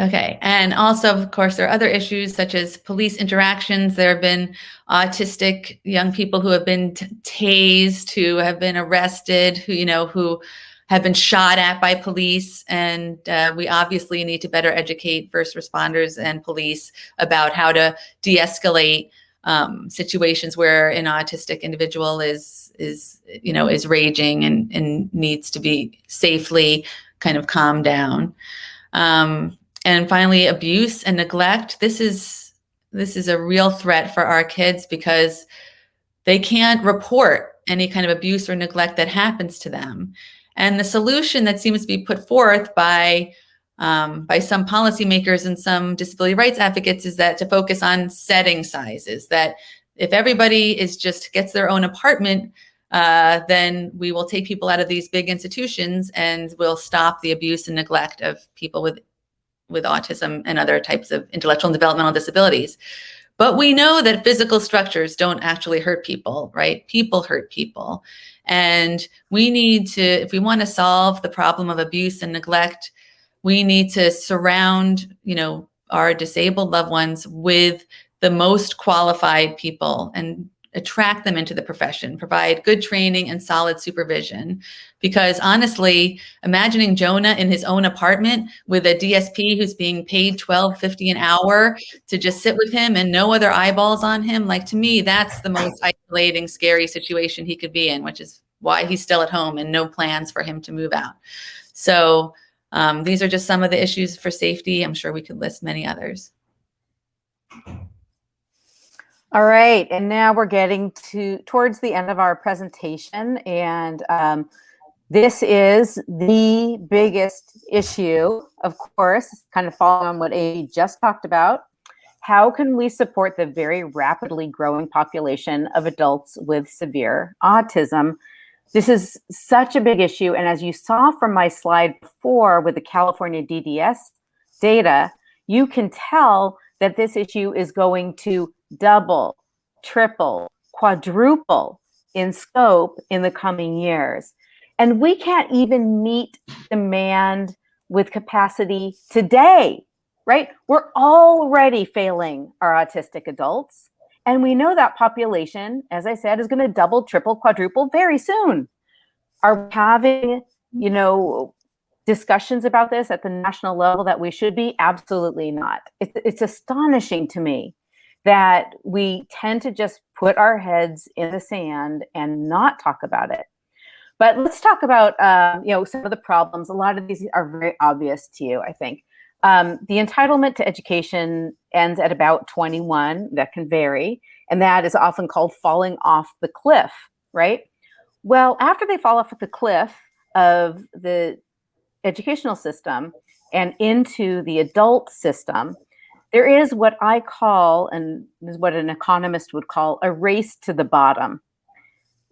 Okay. And also, of course, there are other issues such as police interactions. There have been autistic young people who have been tased, who have been arrested, who have been shot at by police. And we obviously need to better educate first responders and police about how to de-escalate situations where an autistic individual is raging and needs to be safely kind of calmed down. And finally, abuse and neglect. This is a real threat for our kids, because they can't report any kind of abuse or neglect that happens to them. And the solution that seems to be put forth by some policymakers and some disability rights advocates is that to focus on setting sizes, that if everybody gets their own apartment, then we will take people out of these big institutions and we'll stop the abuse and neglect of people with autism and other types of intellectual and developmental disabilities. But we know that physical structures don't actually hurt people, right? People hurt people. And we need to, if we want to solve the problem of abuse and neglect, we need to surround, our disabled loved ones with the most qualified people and attract them into the profession, provide good training and solid supervision. Because honestly, imagining Jonah in his own apartment with a DSP who's being paid $12.50 an hour to just sit with him and no other eyeballs on him, to me, that's the most isolating, scary situation he could be in, which is why he's still at home and no plans for him to move out. So these are just some of the issues for safety. I'm sure we could list many others. All right, and now we're getting towards the end of our presentation, and this is the biggest issue, of course, kind of following on what Amy just talked about. How can we support the very rapidly growing population of adults with severe autism? This is such a big issue, and as you saw from my slide before with the California DDS data, you can tell that this issue is going to double, triple, quadruple in scope in the coming years. And we can't even meet demand with capacity today, right? We're already failing our autistic adults. And we know that population, as I said, is going to double, triple, quadruple very soon. Are we having, discussions about this at the national level that we should be? Absolutely not. It's astonishing to me that we tend to just put our heads in the sand and not talk about it. But let's talk about, some of the problems. A lot of these are very obvious to you, I think. The entitlement to education ends at about 21. That can vary. And that is often called falling off the cliff, right? Well, after they fall off the cliff of the educational system and into the adult system, there is what I call, and this is what an economist would call, a race to the bottom.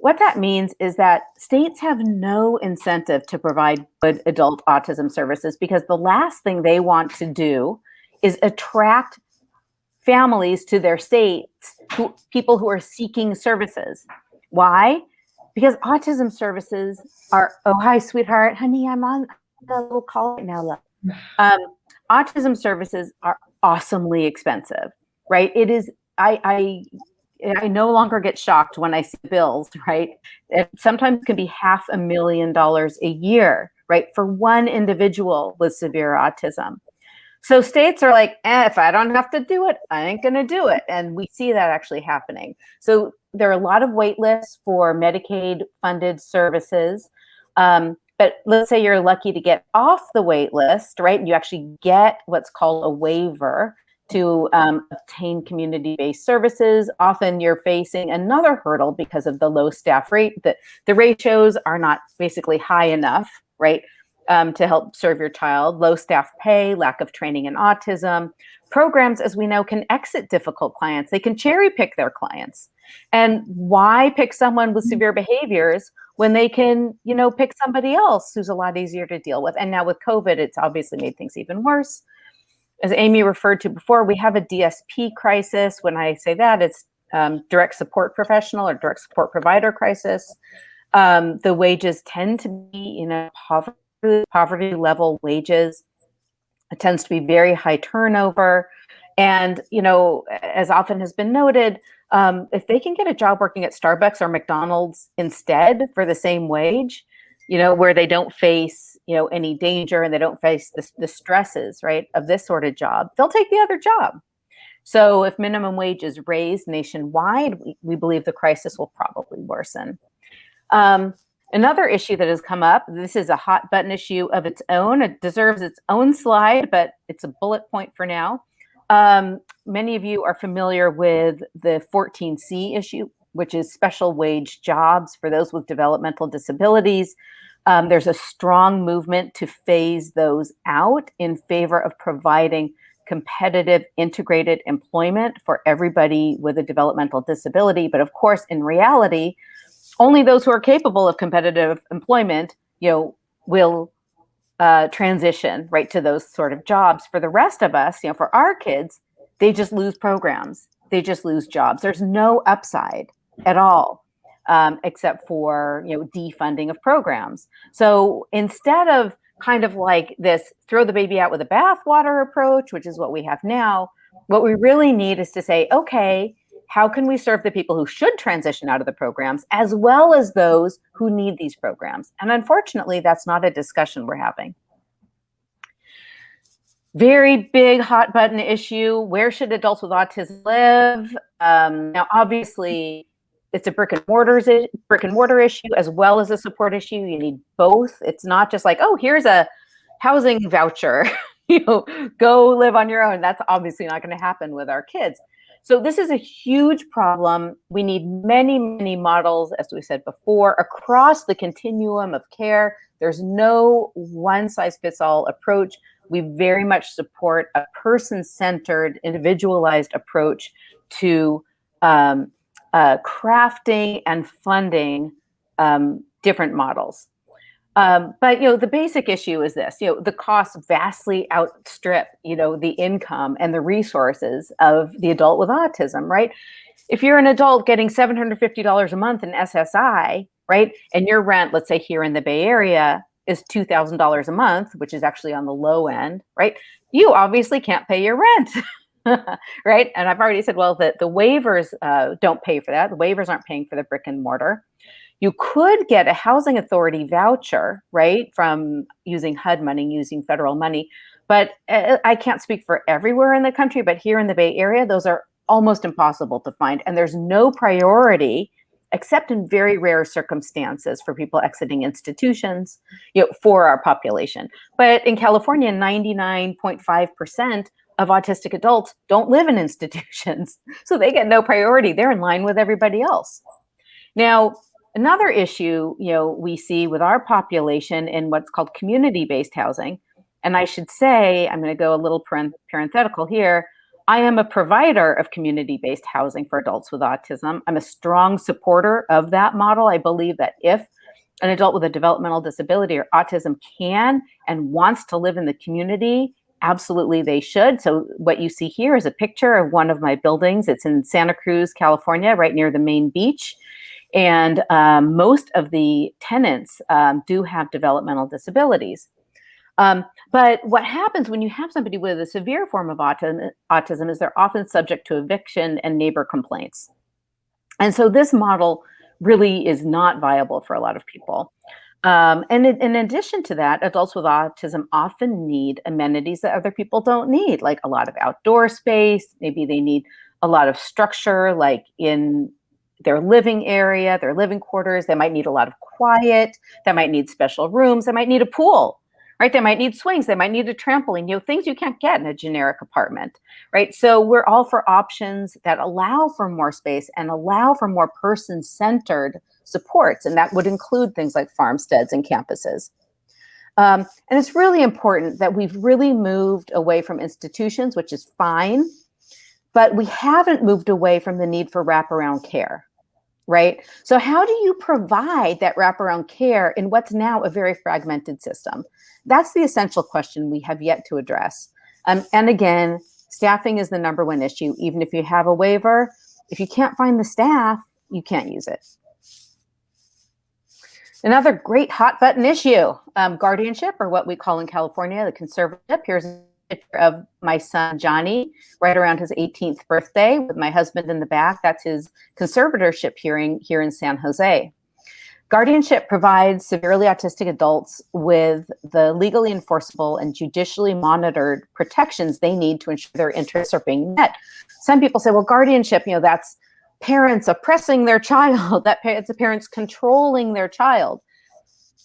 What that means is that states have no incentive to provide good adult autism services because the last thing they want to do is attract families to their states, people who are seeking services. Why? Because autism services are, oh, hi, sweetheart. Honey, I'm on a little call right now, love. Autism services are awesomely expensive, right? It is, I no longer get shocked when I see bills, right? It sometimes can be $500,000 a year, right? For one individual with severe autism. So states are like, if I don't have to do it, I ain't going to do it. And we see that actually happening. So there are a lot of wait lists for Medicaid funded services. But let's say you're lucky to get off the wait list, right? And you actually get what's called a waiver to obtain community-based services. Often you're facing another hurdle because of the low staff rate. The ratios are not basically high enough, right, to help serve your child. Low staff pay, lack of training in autism. Programs, as we know, can exit difficult clients. They can cherry pick their clients. And why pick someone with severe behaviors when they can, pick somebody else who's a lot easier to deal with? And now with COVID, it's obviously made things even worse. As Amy referred to before, we have a DSP crisis. When I say that, it's direct support professional or direct support provider crisis. The wages tend to be, poverty level wages. It tends to be very high turnover. And, as often has been noted, if they can get a job working at Starbucks or McDonald's instead for the same wage, where they don't face, any danger and they don't face the stresses, right, of this sort of job, they'll take the other job. So if minimum wage is raised nationwide, we believe the crisis will probably worsen. Another issue that has come up, this is a hot button issue of its own. It deserves its own slide, but it's a bullet point for now. Many of you are familiar with the 14C issue, which is special wage jobs for those with developmental disabilities. There's a strong movement to phase those out in favor of providing competitive integrated employment for everybody with a developmental disability. But of course, in reality, only those who are capable of competitive employment, will transition right to those sort of jobs. For the rest of us, for our kids, they just lose programs. They just lose jobs. There's no upside at all, except for, defunding of programs. So instead of kind of like this throw the baby out with the bathwater approach, which is what we have now, what we really need is to say, okay, how can we serve the people who should transition out of the programs as well as those who need these programs? And unfortunately, that's not a discussion we're having. Very big hot button issue. Where should adults with autism live? Now, obviously, it's a brick and mortar issue as well as a support issue. You need both. It's not just like, oh, here's a housing voucher, go live on your own. That's obviously not going to happen with our kids. So this is a huge problem. We need many, many models, as we said before, across the continuum of care. There's no one-size-fits-all approach. We very much support a person-centered, individualized approach to crafting and funding different models. But, the basic issue is this, the costs vastly outstrip, the income and the resources of the adult with autism, right? If you're an adult getting $750 a month in SSI, right, and your rent, let's say here in the Bay Area, is $2,000 a month, which is actually on the low end, right? You obviously can't pay your rent, right? And I've already said, well, the waivers don't pay for that. The waivers aren't paying for the brick and mortar. You could get a housing authority voucher, right, from using HUD money, using federal money. But I can't speak for everywhere in the country, but here in the Bay Area, those are almost impossible to find. And there's no priority except in very rare circumstances for people exiting institutions, for our population. But in California, 99.5% of autistic adults don't live in institutions, so they get no priority. They're in line with everybody else. Now, another issue, we see with our population in what's called community-based housing, and I should say, I'm going to go a little parenthetical here, I am a provider of community-based housing for adults with autism. I'm a strong supporter of that model. I believe that if an adult with a developmental disability or autism can and wants to live in the community, absolutely they should. So what you see here is a picture of one of my buildings. It's in Santa Cruz, California, right near the main beach. And most of the tenants do have developmental disabilities. But what happens when you have somebody with a severe form of autism is they're often subject to eviction and neighbor complaints. And so this model really is not viable for a lot of people. And in addition to that, adults with autism often need amenities that other people don't need, like a lot of outdoor space. Maybe they need a lot of structure, like in their living area, their living quarters. They might need a lot of quiet. They might need special rooms. They might need a pool, right? They might need swings. They might need a trampoline, things you can't get in a generic apartment, right? So we're all for options that allow for more space and allow for more person-centered supports. And that would include things like farmsteads and campuses. And it's really important that we've really moved away from institutions, which is fine, but we haven't moved away from the need for wraparound care. Right? So how do you provide that wraparound care in what's now a very fragmented system? That's the essential question we have yet to address. And again, staffing is the number one issue. Even if you have a waiver, if you can't find the staff, you can't use it. Another great hot button issue, guardianship, or what we call in California, the conservatorship. Here's a picture of my son, Johnny, right around his 18th birthday with my husband in the back. That's his conservatorship hearing here in San Jose. Guardianship provides severely autistic adults with the legally enforceable and judicially monitored protections they need to ensure their interests are being met. Some people say, well, guardianship, that's parents oppressing their child, it's the parents controlling their child.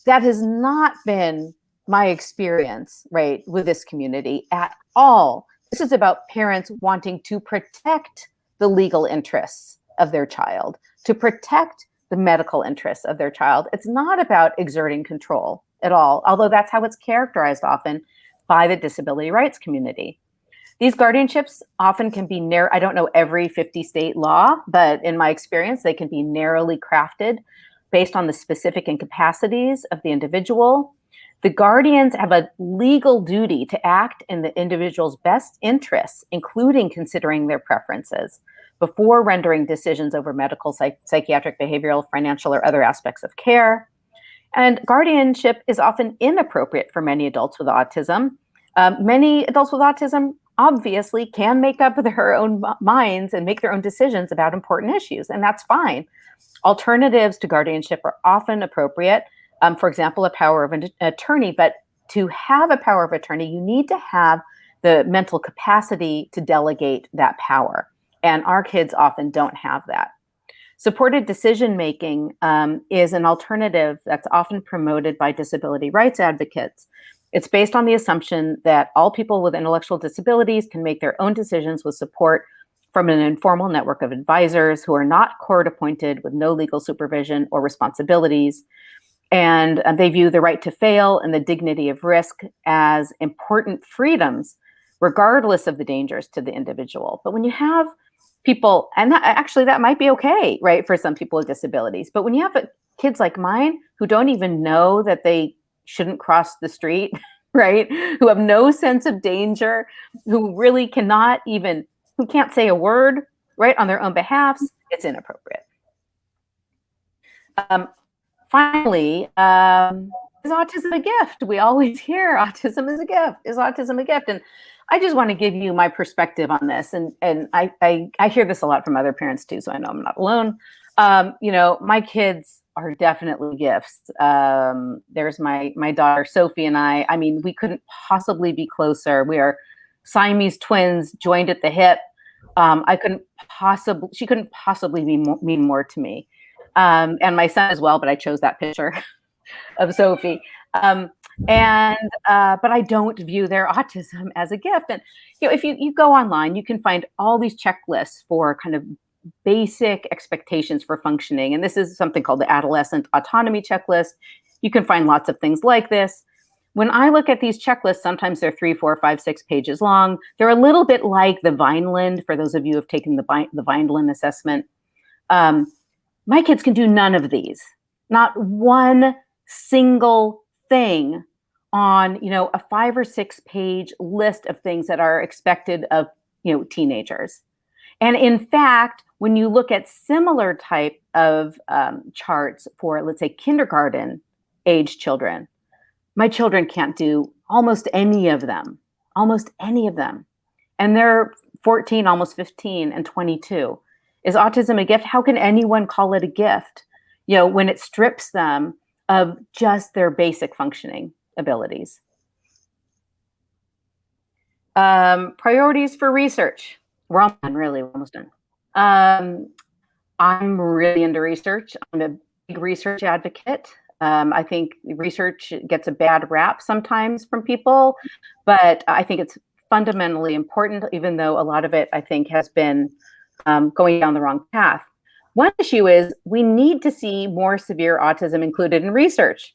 That has not been my experience, right, with this community at all. This is about parents wanting to protect the legal interests of their child, to protect the medical interests of their child. It's not about exerting control at all, although that's how it's characterized often by the disability rights community. These guardianships often can be I don't know every 50 state law, but in my experience, they can be narrowly crafted based on the specific incapacities of the individual. The guardians have a legal duty to act in the individual's best interests, including considering their preferences, before rendering decisions over medical, psychiatric, behavioral, financial, or other aspects of care. And guardianship is often inappropriate for many adults with autism. Many adults with autism obviously can make up their own minds and make their own decisions about important issues, and that's fine. Alternatives to guardianship are often appropriate. For example, a power of an attorney, but to have a power of attorney, you need to have the mental capacity to delegate that power. And our kids often don't have that. Supported decision-making is an alternative that's often promoted by disability rights advocates. It's based on the assumption that all people with intellectual disabilities can make their own decisions with support from an informal network of advisors who are not court-appointed with no legal supervision or responsibilities. And they view the right to fail and the dignity of risk as important freedoms, regardless of the dangers to the individual. But when you have people, and that might be okay, right, for some people with disabilities. But when you have kids like mine who don't even know that they shouldn't cross the street, right, who have no sense of danger, who really who can't say a word, right, on their own behalfs, it's inappropriate. Finally, is autism a gift? We always hear autism is a gift. Is autism a gift? And I just want to give you my perspective on this. And I hear this a lot from other parents too, so I know I'm not alone. My kids are definitely gifts. There's my daughter, Sophie, and I mean, we couldn't possibly be closer. We are Siamese twins joined at the hip. She couldn't possibly mean more to me. and my son as well, but I chose that picture of Sophie. But I don't view their autism as a gift. And if you go online, you can find all these checklists for kind of basic expectations for functioning. And this is something called the adolescent autonomy checklist. You can find lots of things like this. When I look at these checklists, sometimes they're 3, 4, 5, 6 pages long. They're a little bit like the Vineland, for those of you who have taken the Vineland assessment. My kids can do none of these. Not one single thing on, a 5 or 6 page list of things that are expected of, teenagers. And in fact, when you look at similar type of charts for, let's say, kindergarten age children, my children can't do almost any of them. And they're 14, almost 15, and 22. Is autism a gift? How can anyone call it a gift, when it strips them of just their basic functioning abilities? Priorities for research. We're almost done. I'm really into research. I'm a big research advocate. I think research gets a bad rap sometimes from people, but I think it's fundamentally important, even though a lot of it, I think, has been going down the wrong path. One issue is we need to see more severe autism included in research.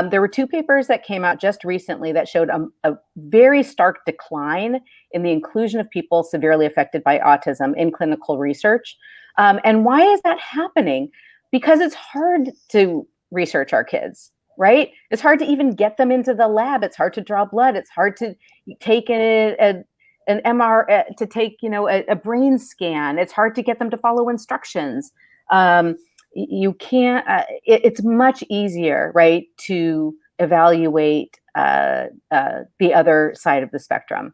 There were 2 papers that came out just recently that showed a very stark decline in the inclusion of people severely affected by autism in clinical research. And why is that happening? Because it's hard to research our kids, right? It's hard to even get them into the lab. It's hard to draw blood. It's hard to take an MR, to take, a brain scan. It's hard to get them to follow instructions. You can't, it's much easier, right, to evaluate the other side of the spectrum.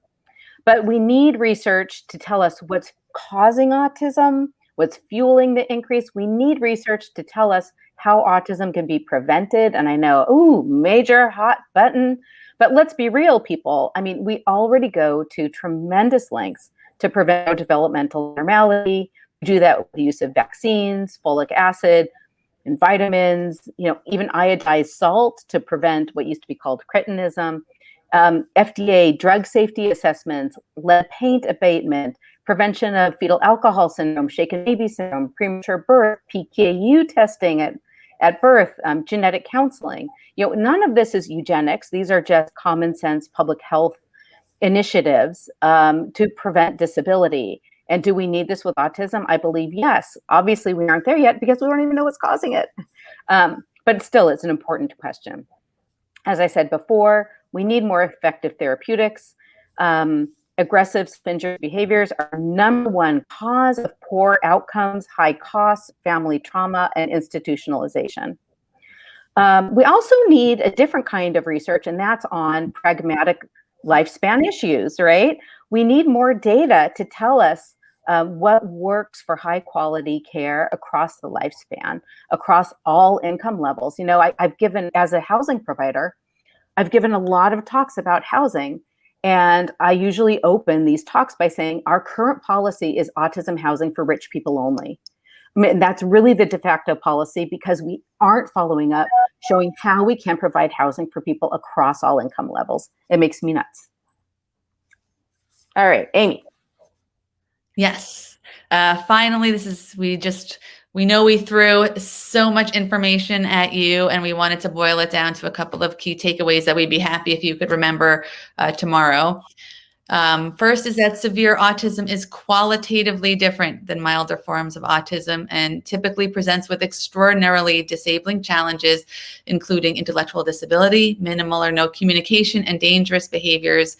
But we need research to tell us what's causing autism, what's fueling the increase. We need research to tell us how autism can be prevented. And I know, major hot button, but let's be real, people. I mean, we already go to tremendous lengths to prevent developmental abnormality. We do that with the use of vaccines, folic acid, and vitamins, even iodized salt to prevent what used to be called cretinism. FDA drug safety assessments, lead paint abatement, prevention of fetal alcohol syndrome, shaken baby syndrome, premature birth, PKU testing at birth, genetic counseling. None of this is eugenics. These are just common sense public health initiatives to prevent disability. And do we need this with autism? I believe yes. Obviously, we aren't there yet because we don't even know what's causing it. But still, it's an important question. As I said before, we need more effective therapeutics. Aggressive spinner behaviors are #1 cause of poor outcomes, high costs, family trauma, and institutionalization. We also need a different kind of research, and that's on pragmatic lifespan issues, right? We need more data to tell us what works for high quality care across the lifespan, across all income levels. I've given, as a housing provider, I've given a lot of talks about housing, and I usually open these talks by saying our current policy is autism housing for rich people only. I mean, that's really the de facto policy because we aren't following up, showing how we can provide housing for people across all income levels. It makes me nuts. All right, Amy. Yes. Finally, we know we threw so much information at you, and we wanted to boil it down to a couple of key takeaways that we'd be happy if you could remember tomorrow. First is that severe autism is qualitatively different than milder forms of autism and typically presents with extraordinarily disabling challenges, including intellectual disability, minimal or no communication, and dangerous behaviors,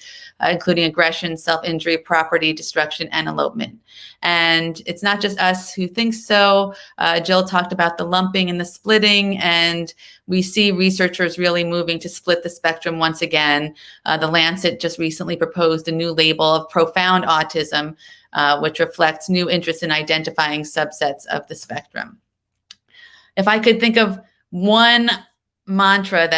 including aggression, self-injury, property destruction, and elopement. And it's not just us who think so. Jill talked about the lumping and the splitting, and we see researchers really moving to split the spectrum once again. The Lancet just recently proposed a new label of profound autism, which reflects new interest in identifying subsets of the spectrum. If I could think of one mantra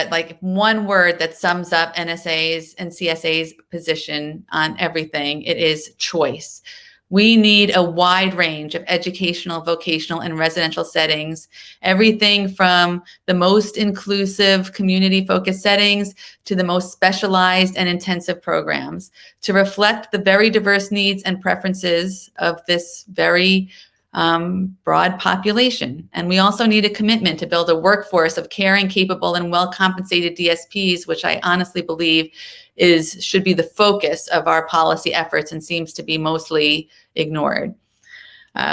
one word that sums up NSA's and CSA's position on everything, it is choice. We need a wide range of educational, vocational, and residential settings, everything from the most inclusive community-focused settings to the most specialized and intensive programs to reflect the very diverse needs and preferences of this very broad population. And we also need a commitment to build a workforce of caring, capable, and well-compensated DSPs, which I honestly believe should be the focus of our policy efforts and seems to be mostly ignored.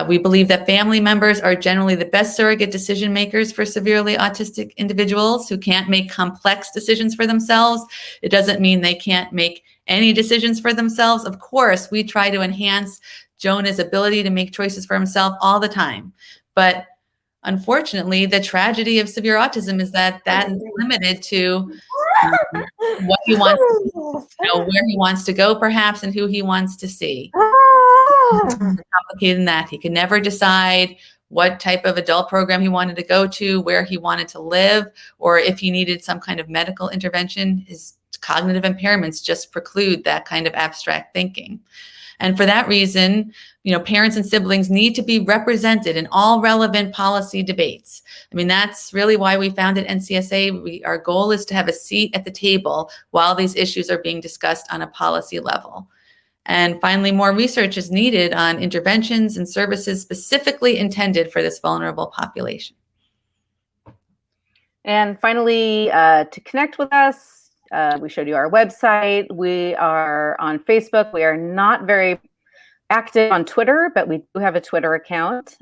We believe that family members are generally the best surrogate decision makers for severely autistic individuals who can't make complex decisions for themselves. It doesn't mean they can't make any decisions for themselves. Of course, we try to enhance Jonah's ability to make choices for himself all the time. But unfortunately, the tragedy of severe autism is that is limited to what he wants, where he wants to go, perhaps, and who he wants to see. It's more complicated than that. He could never decide what type of adult program he wanted to go to, where he wanted to live, or if he needed some kind of medical intervention. His cognitive impairments just preclude that kind of abstract thinking. And for that reason, parents and siblings need to be represented in all relevant policy debates. I mean, that's really why we founded NCSA. Our goal is to have a seat at the table while these issues are being discussed on a policy level. And finally, more research is needed on interventions and services specifically intended for this vulnerable population. And finally, to connect with us, we showed you our website. We are on Facebook. We are not very active on Twitter, but we do have a Twitter account.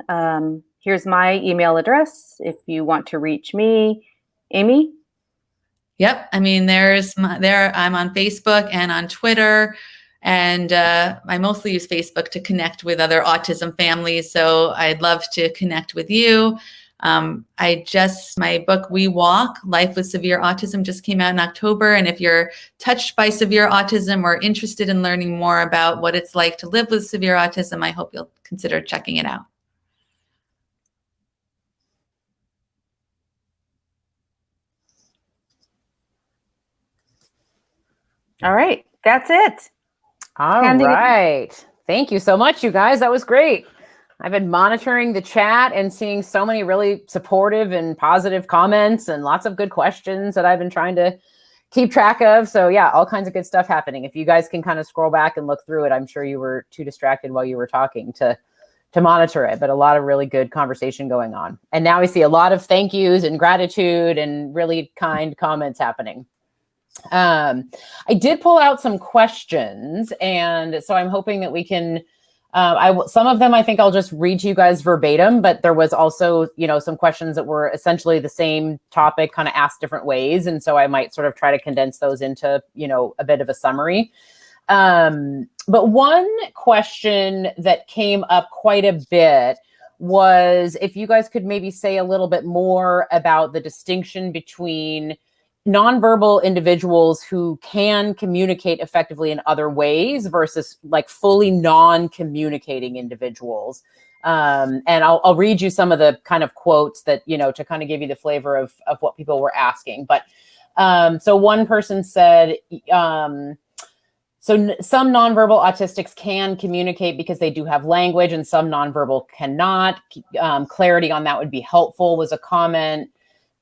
Here's my email address if you want to reach me. Amy? Yep. I mean, I'm on Facebook and on Twitter. And I mostly use Facebook to connect with other autism families. So I'd love to connect with you. My book, We Walk, Life with Severe Autism, just came out in October. And if you're touched by severe autism or interested in learning more about what it's like to live with severe autism, I hope you'll consider checking it out. All right, that's it. All right. Thank you so much, you guys. That was great. I've been monitoring the chat and seeing so many really supportive and positive comments and lots of good questions that I've been trying to keep track of. So yeah, all kinds of good stuff happening. If you guys can kind of scroll back and look through it, I'm sure you were too distracted while you were talking to monitor it, but a lot of really good conversation going on. And now we see a lot of thank yous and gratitude and really kind comments happening. I did pull out some questions, and so I'm hoping that we can some of them I think I'll just read to you guys verbatim, but there was also, some questions that were essentially the same topic kind of asked different ways. And so I might sort of try to condense those into, a bit of a summary. But one question that came up quite a bit was if you guys could maybe say a little bit more about the distinction between nonverbal individuals who can communicate effectively in other ways versus like fully non-communicating individuals. And I'll read you some of the kind of quotes that, to kind of give you the flavor of what people were asking. But so one person said, so some nonverbal autistics can communicate because they do have language and some nonverbal cannot. Clarity on that would be helpful was a comment.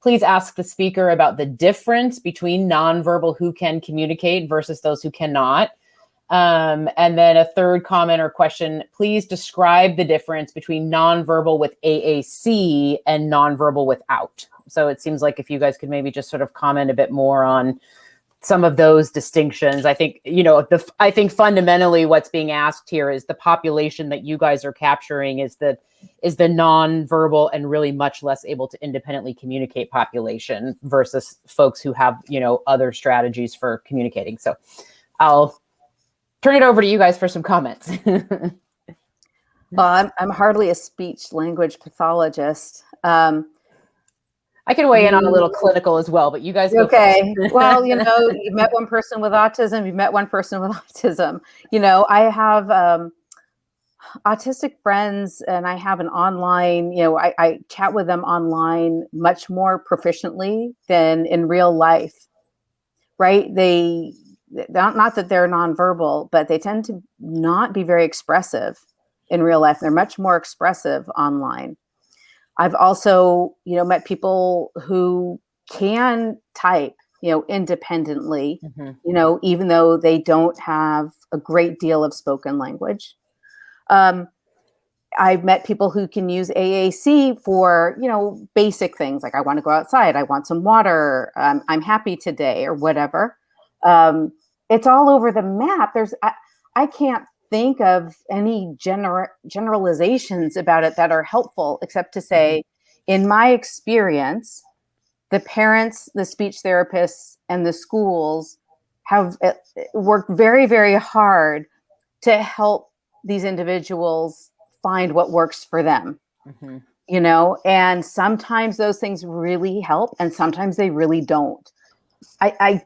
Please ask the speaker about the difference between nonverbal who can communicate versus those who cannot. And then a third comment or question, please describe the difference between nonverbal with AAC and nonverbal without. So it seems like if you guys could maybe just sort of comment a bit more on some of those distinctions. I think, I think fundamentally what's being asked here is the population that you guys are capturing is the nonverbal and really much less able to independently communicate population versus folks who have, other strategies for communicating. So I'll turn it over to you guys for some comments. Well, I'm hardly a speech language pathologist. I can weigh in on a little clinical as well, but you guys go okay. first. Well, you met one person with autism, you met one person with autism. I have autistic friends and I have an online, I chat with them online much more proficiently than in real life, right? Not that they're nonverbal, but they tend to not be very expressive. in real life. They're much more expressive online. I've also, met people who can type, independently, even though they don't have a great deal of spoken language. I've met people who can use AAC for, basic things like I want to go outside, I want some water, I'm happy today, or whatever. It's all over the map. I can't think of any generalizations about it that are helpful, except to say, in my experience, the parents, the speech therapists, and the schools have worked very, very hard to help these individuals find what works for them, and sometimes those things really help and sometimes they really don't. I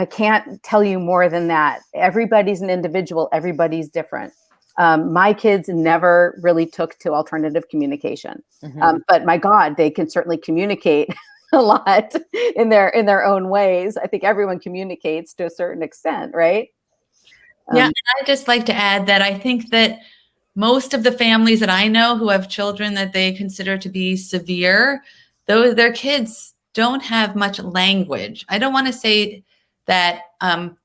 can't tell you more than that. Everybody's an individual. Everybody's different. My kids never really took to alternative communication, but my God, they can certainly communicate a lot in their own ways. I think everyone communicates to a certain extent, right? Yeah, and I'd just like to add that I think that most of the families that I know who have children that they consider to be severe, though their kids don't have much language. I don't want to say that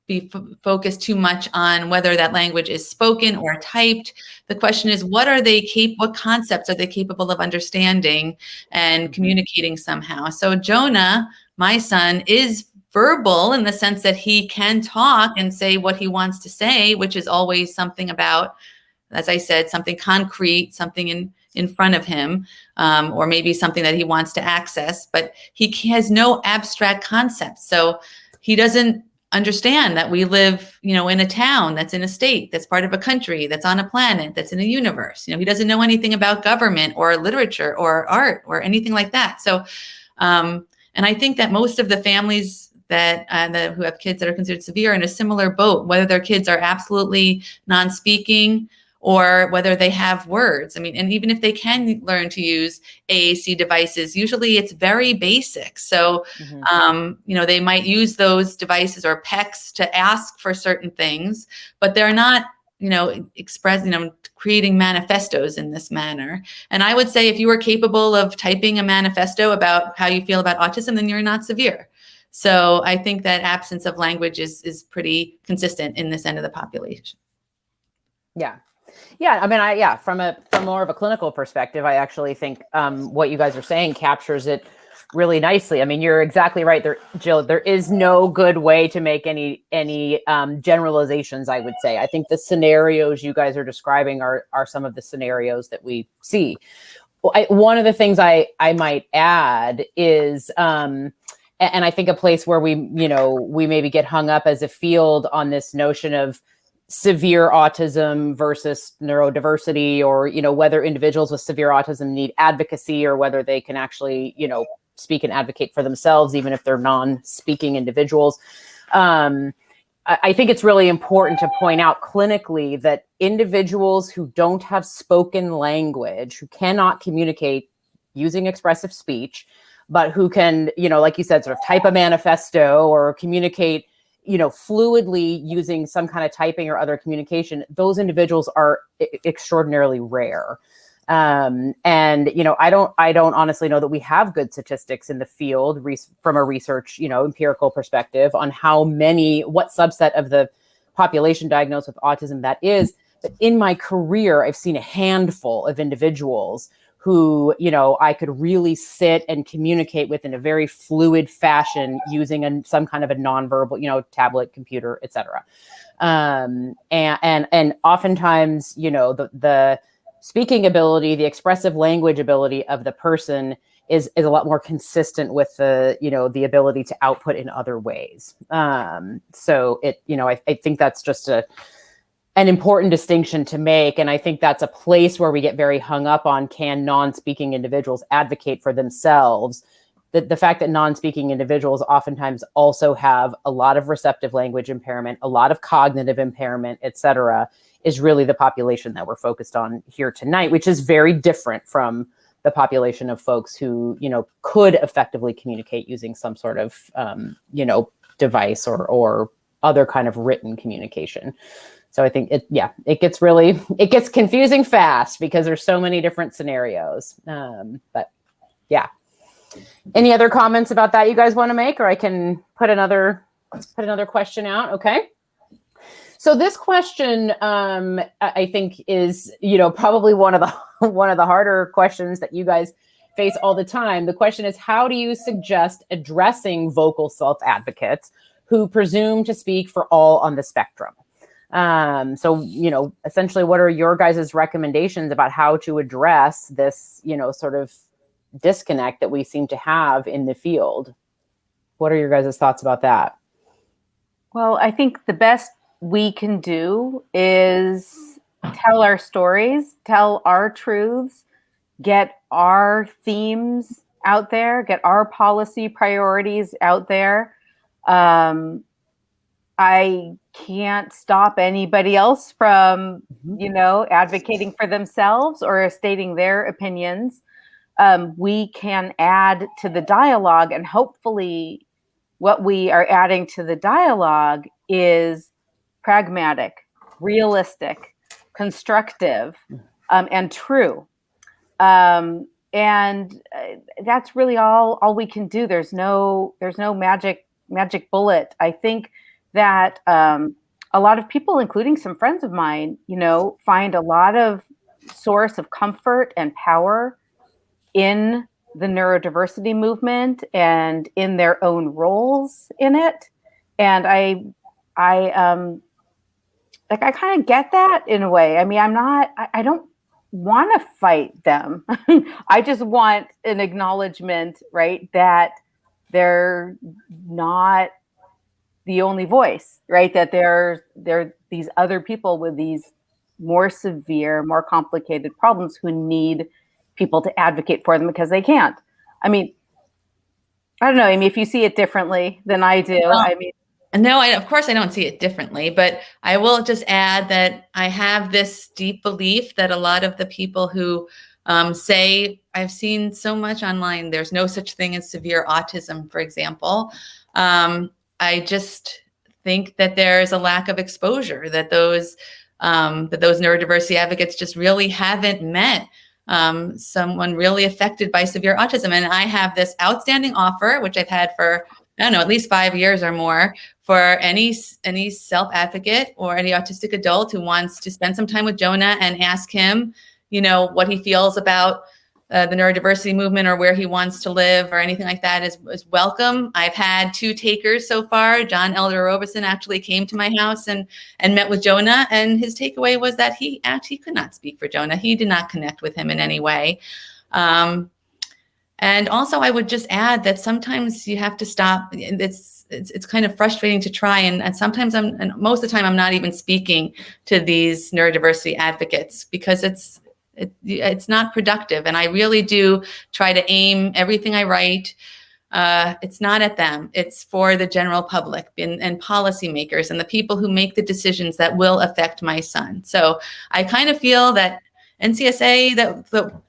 be focused too much on whether that language is spoken or typed. The question is, what concepts are they capable of understanding and communicating somehow? So Jonah, my son, is verbal in the sense that he can talk and say what he wants to say, which is always something about, as I said, something concrete, something in front of him, or maybe something that he wants to access, but he has no abstract concepts. So he doesn't understand that we live, in a town that's in a state, that's part of a country, that's on a planet, that's in a universe. He doesn't know anything about government or literature or art or anything like that. So, and I think that most of the families that who have kids that are considered severe are in a similar boat, whether their kids are absolutely non-speaking or whether they have words. I mean, and even if they can learn to use AAC devices, usually it's very basic. So, they might use those devices or PECs to ask for certain things, but they're not, creating manifestos in this manner. And I would say if you are capable of typing a manifesto about how you feel about autism, then you're not severe. So I think that absence of language is pretty consistent in this end of the population. Yeah. Yeah, I mean, from more of a clinical perspective, I actually think what you guys are saying captures it really nicely. I mean, you're exactly right there, Jill. There is no good way to make any generalizations, I would say. I think the scenarios you guys are describing are some of the scenarios that we see. One of the things I might add is, and I think a place where we maybe get hung up as a field on this notion of severe autism versus neurodiversity, or, whether individuals with severe autism need advocacy or whether they can actually, speak and advocate for themselves, even if they're non-speaking individuals. I think it's really important to point out clinically that individuals who don't have spoken language, who cannot communicate using expressive speech, but who can, like you said, sort of type a manifesto or communicate fluidly using some kind of typing or other communication, those individuals are extraordinarily rare. And, I don't honestly know that we have good statistics in the field from a research, empirical perspective on what subset of the population diagnosed with autism that is. But in my career, I've seen a handful of individuals who, I could really sit and communicate with in a very fluid fashion using some kind of a nonverbal, tablet, computer, et cetera. And oftentimes, the speaking ability, the expressive language ability of the person is a lot more consistent with the ability to output in other ways. So I think that's just an important distinction to make. And I think that's a place where we get very hung up on, can non-speaking individuals advocate for themselves? The fact that non-speaking individuals oftentimes also have a lot of receptive language impairment, a lot of cognitive impairment, et cetera, is really the population that we're focused on here tonight, which is very different from the population of folks who, could effectively communicate using some sort of, device or other kind of written communication. So I think it gets confusing fast because there's so many different scenarios. But yeah. Any other comments about that you guys want to make, or I can put another question out? Okay. So this question, I think, is probably one of the harder questions that you guys face all the time. The question is, how do you suggest addressing vocal self-advocates who presume to speak for all on the spectrum? So essentially, what are your guys' recommendations about how to address this, sort of disconnect that we seem to have in the field? What are your guys' thoughts about that? Well, I think the best we can do is tell our stories, tell our truths, get our themes out there, get our policy priorities out there. I can't stop anybody else from, advocating for themselves or stating their opinions. We can add to the dialogue, and hopefully what we are adding to the dialogue is pragmatic, realistic, constructive, and true. And that's really all we can do. There's no magic bullet. I think that a lot of people, including some friends of mine, find a lot of source of comfort and power in the neurodiversity movement and in their own roles in it. And I kind of get that in a way. I mean, I don't want to fight them. I just want an acknowledgement, right, that they're not the only voice, right? That there are these other people with these more severe, more complicated problems who need people to advocate for them because they can't. I mean, I don't know, Amy, if you see it differently than I do. Well, I mean, no, of course I don't see it differently, but I will just add that I have this deep belief that a lot of the people who say, I've seen so much online, there's no such thing as severe autism, for example. I just think that there's a lack of exposure, that those neurodiversity advocates just really haven't met someone really affected by severe autism. And I have this outstanding offer, which I've had for, I don't know, at least 5 years or more, for any self-advocate or any autistic adult who wants to spend some time with Jonah and ask him, what he feels about the neurodiversity movement or where he wants to live or anything like that is welcome. I've had 2 takers so far. John Elder Robeson actually came to my house and met with Jonah, and his takeaway was that he actually could not speak for Jonah. He did not connect with him in any way. And also, I would just add that sometimes you have to stop. It's kind of frustrating to try, and sometimes and most of the time I'm not even speaking to these neurodiversity advocates because it's not productive. And I really do try to aim everything I write. It's not at them. It's for the general public and policymakers and the people who make the decisions that will affect my son. So I kind of feel that NCSA, that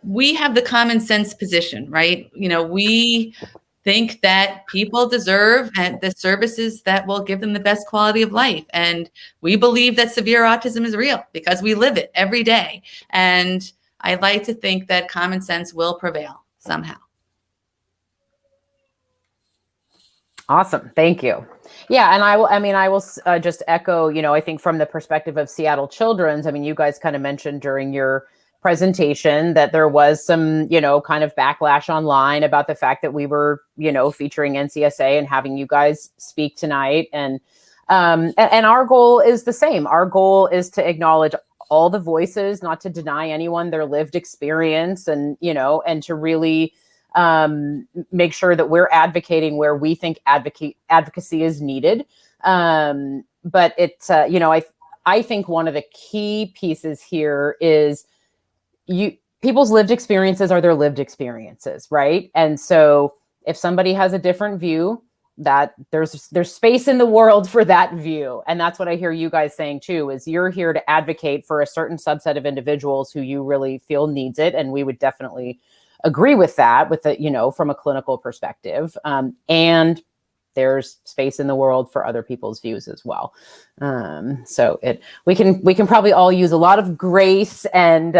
we have the common sense position, right? We think that people deserve the services that will give them the best quality of life. And we believe that severe autism is real because we live it every day. And I like to think that common sense will prevail somehow. Awesome. Thank you. Yeah. And I will just echo, I think from the perspective of Seattle Children's, you guys kind of mentioned during your presentation that there was some, kind of backlash online about the fact that we were, featuring NCSA and having you guys speak tonight. And our goal is the same. Our goal is to acknowledge all the voices, not to deny anyone their lived experience, and, and to really make sure that we're advocating where we think advocacy is needed. But it's, I think one of the key pieces here is people's lived experiences are their lived experiences, right? And so if somebody has a different view, that there's space in the world for that view. And that's what I hear you guys saying too, is you're here to advocate for a certain subset of individuals who you really feel needs it. And we would definitely agree with that, from a clinical perspective. And there's space in the world for other people's views as well. So we can probably all use a lot of grace and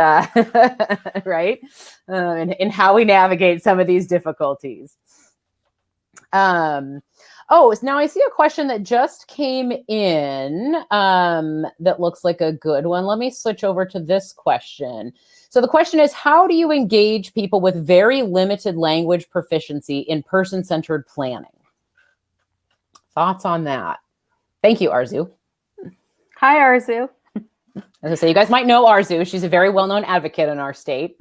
right in how we navigate some of these difficulties. Oh, now I see a question that just came in that looks like a good one. Let me switch over to this question. So the question is, how do you engage people with very limited language proficiency in person-centered planning? Thoughts on that? Thank you, Arzu. Hi, Arzu. As I say, you guys might know Arzu. She's a very well-known advocate in our state.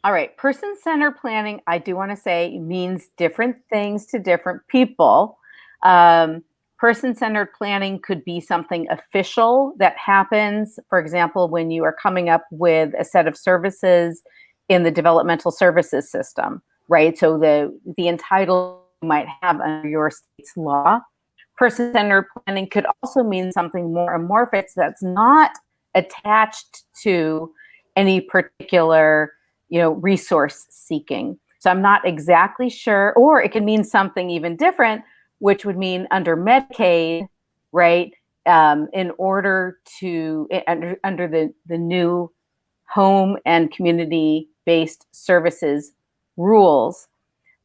All right, person-centered planning, I do want to say, means different things to different people. Person-centered planning could be something official that happens, for example, when you are coming up with a set of services in the developmental services system, right? So the entitlement you might have under your state's law. Person-centered planning could also mean something more amorphous that's not attached to any particular resource seeking. So I'm not exactly sure, or it can mean something even different, which would mean under Medicaid, right? In order to, under the new home and community-based services rules,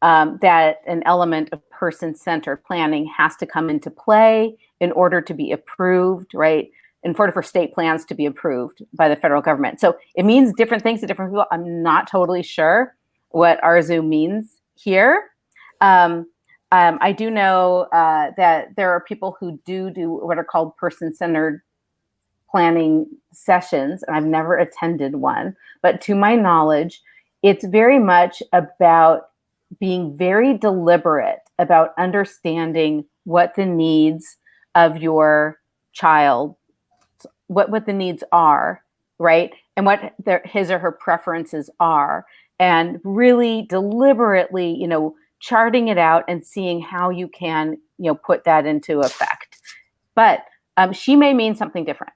that an element of person-centered planning has to come into play in order to be approved, right? In order for state plans to be approved by the federal government. So it means different things to different people. I'm not totally sure what Arzu means here. I do know that there are people who do what are called person-centered planning sessions, and I've never attended one. But to my knowledge, it's very much about being very deliberate about understanding what the needs of your child, what the needs are, right? And what his or her preferences are, and really deliberately, charting it out and seeing how you can, put that into effect. But she may mean something different.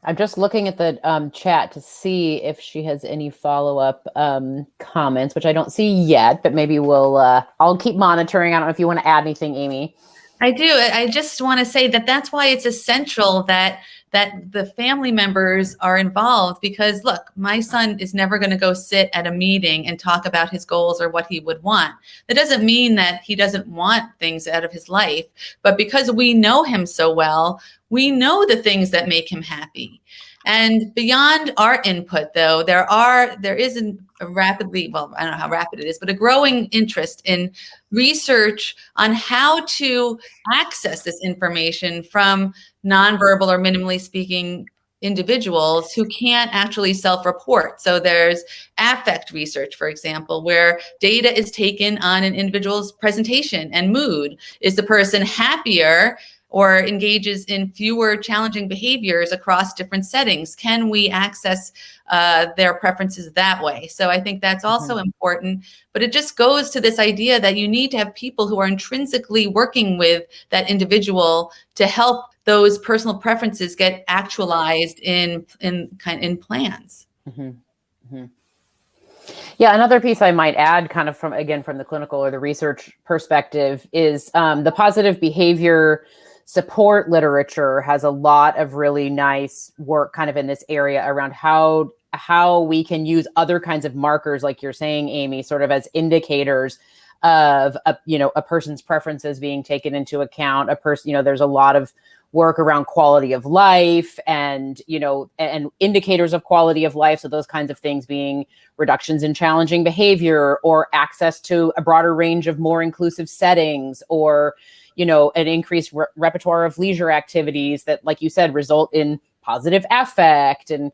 I'm just looking at the chat to see if she has any follow-up comments, which I don't see yet, but maybe I'll keep monitoring. I don't know if you want to add anything, Amy. I do. I just want to say that that's why it's essential that the family members are involved, because look, my son is never going to go sit at a meeting and talk about his goals or what he would want. That doesn't mean that he doesn't want things out of his life, but because we know him so well, we know the things that make him happy. And beyond our input, though, there is a rapidly, well, I don't know how rapid it is, but a growing interest in research on how to access this information from nonverbal or minimally speaking individuals who can't actually self-report. So there's affect research, for example, where data is taken on an individual's presentation and mood. Is the person happier or engages in fewer challenging behaviors across different settings? Can we access their preferences that way? So I think that's also important, but it just goes to this idea that you need to have people who are intrinsically working with that individual to help those personal preferences get actualized in plans. Yeah, another piece I might add, kind of from the clinical or the research perspective, is the positive behavior support literature has a lot of really nice work kind of in this area around how we can use other kinds of markers, like you're saying, Amy, sort of as indicators of a person's preferences being taken into account. There's a lot of work around quality of life and indicators of quality of life. So those kinds of things being reductions in challenging behavior, or access to a broader range of more inclusive settings, or an increased repertoire of leisure activities that, like you said, result in positive affect and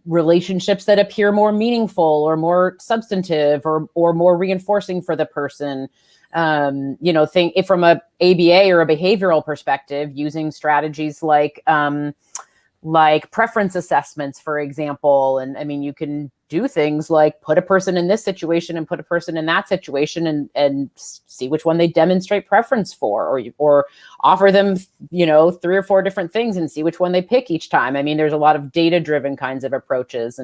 relationships that appear more meaningful or more substantive or more reinforcing for the person. Think if from a ABA or a behavioral perspective, using strategies like preference assessments, for example. And I mean, you can do things like put a person in this situation and put a person in that situation and see which one they demonstrate preference for, or offer them, 3 or 4 different things and see which one they pick each time. I mean, there's a lot of data-driven kinds of approaches.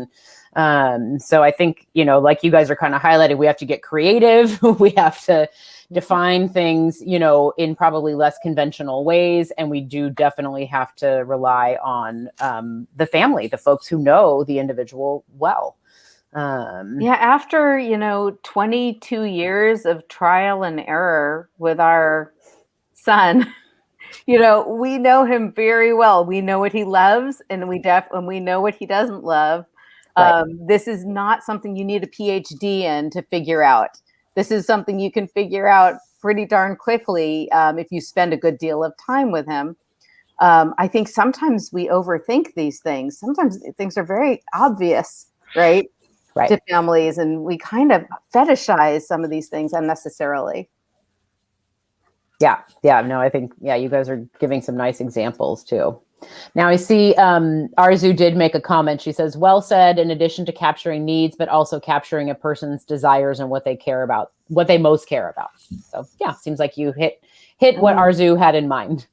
And so I think, like you guys are kind of highlighting, we have to get creative. We have to define things, in probably less conventional ways. And we do definitely have to rely on the family, the folks who know the individual well. After 22 years of trial and error with our son, we know him very well. We know what he loves, and we know what he doesn't love. Right. This is not something you need a PhD in to figure out. This is something you can figure out pretty darn quickly if you spend a good deal of time with him. I think sometimes we overthink these things. Sometimes things are very obvious, right? To families, and we kind of fetishize some of these things unnecessarily. Yeah. No, I think, you guys are giving some nice examples too. Now I see Arzu did make a comment. She says, well said, in addition to capturing needs, but also capturing a person's desires and what they care about, what they most care about. So seems like you hit what Arzu had in mind.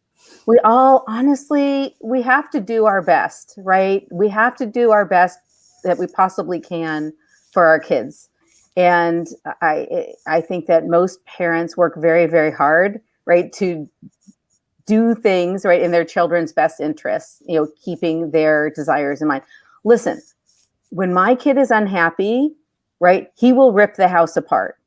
We all, honestly, we have to do our best, right? We have to do our best that we possibly can for our kids. And I think that most parents work very, very hard, right, to do things right in their children's best interests, keeping their desires in mind. Listen, when my kid is unhappy, right, he will rip the house apart.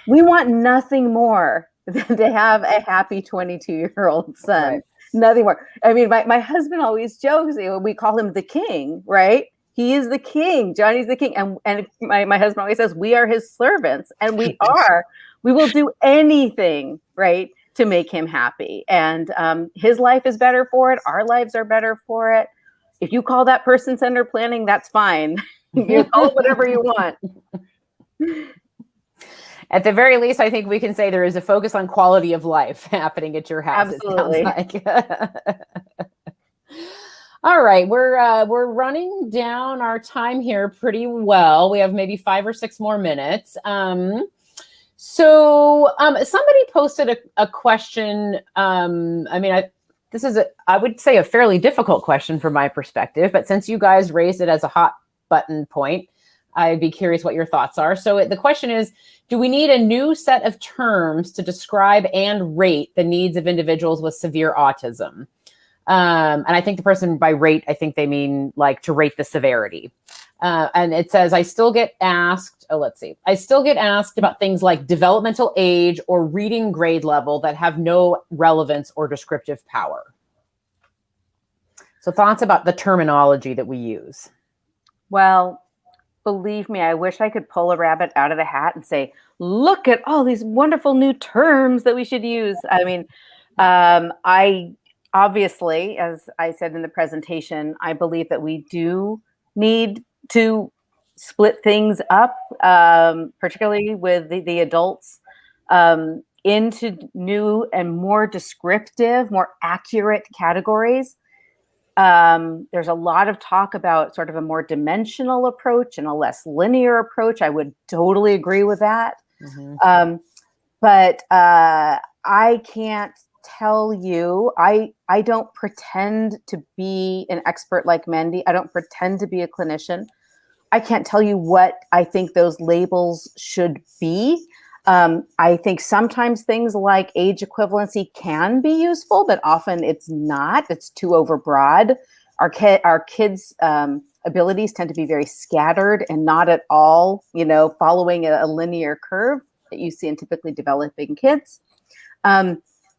We want nothing more than to have a happy 22-year-old son. Right. Nothing more. I mean, my husband always jokes, we call him the king, right? He is the king. Johnny's the king. And my husband always says, we are his servants. And we are. We will do anything, right, to make him happy. And his life is better for it. Our lives are better for it. If you call that person-centered planning, that's fine. You call it whatever you want. At the very least, I think we can say there is a focus on quality of life happening at your house. Absolutely. It sounds like. All right, we're running down our time here pretty well. We have maybe 5 or 6 more minutes. So somebody posted a question. This is I would say a fairly difficult question from my perspective, but since you guys raised it as a hot button point, I'd be curious what your thoughts are. So the question is, do we need a new set of terms to describe and rate the needs of individuals with severe autism? And I think the person by rate, I think they mean like to rate the severity. And it says, I still get asked about things like developmental age or reading grade level that have no relevance or descriptive power. So thoughts about the terminology that we use. Well, believe me, I wish I could pull a rabbit out of the hat and say, look at all these wonderful new terms that we should use. I mean, obviously, as I said in the presentation, I believe that we do need to split things up, particularly with the adults, into new and more descriptive, more accurate categories. There's a lot of talk about sort of a more dimensional approach and a less linear approach. I would totally agree with that. Mm-hmm. But I can't tell you, I don't pretend to be an expert like Mendy. I don't pretend to be a clinician. I can't tell you what I think those labels should be. I think sometimes things like age equivalency can be useful, but often it's not. It's too overbroad. Our kids' abilities tend to be very scattered and not at all, following a linear curve that you see in typically developing kids.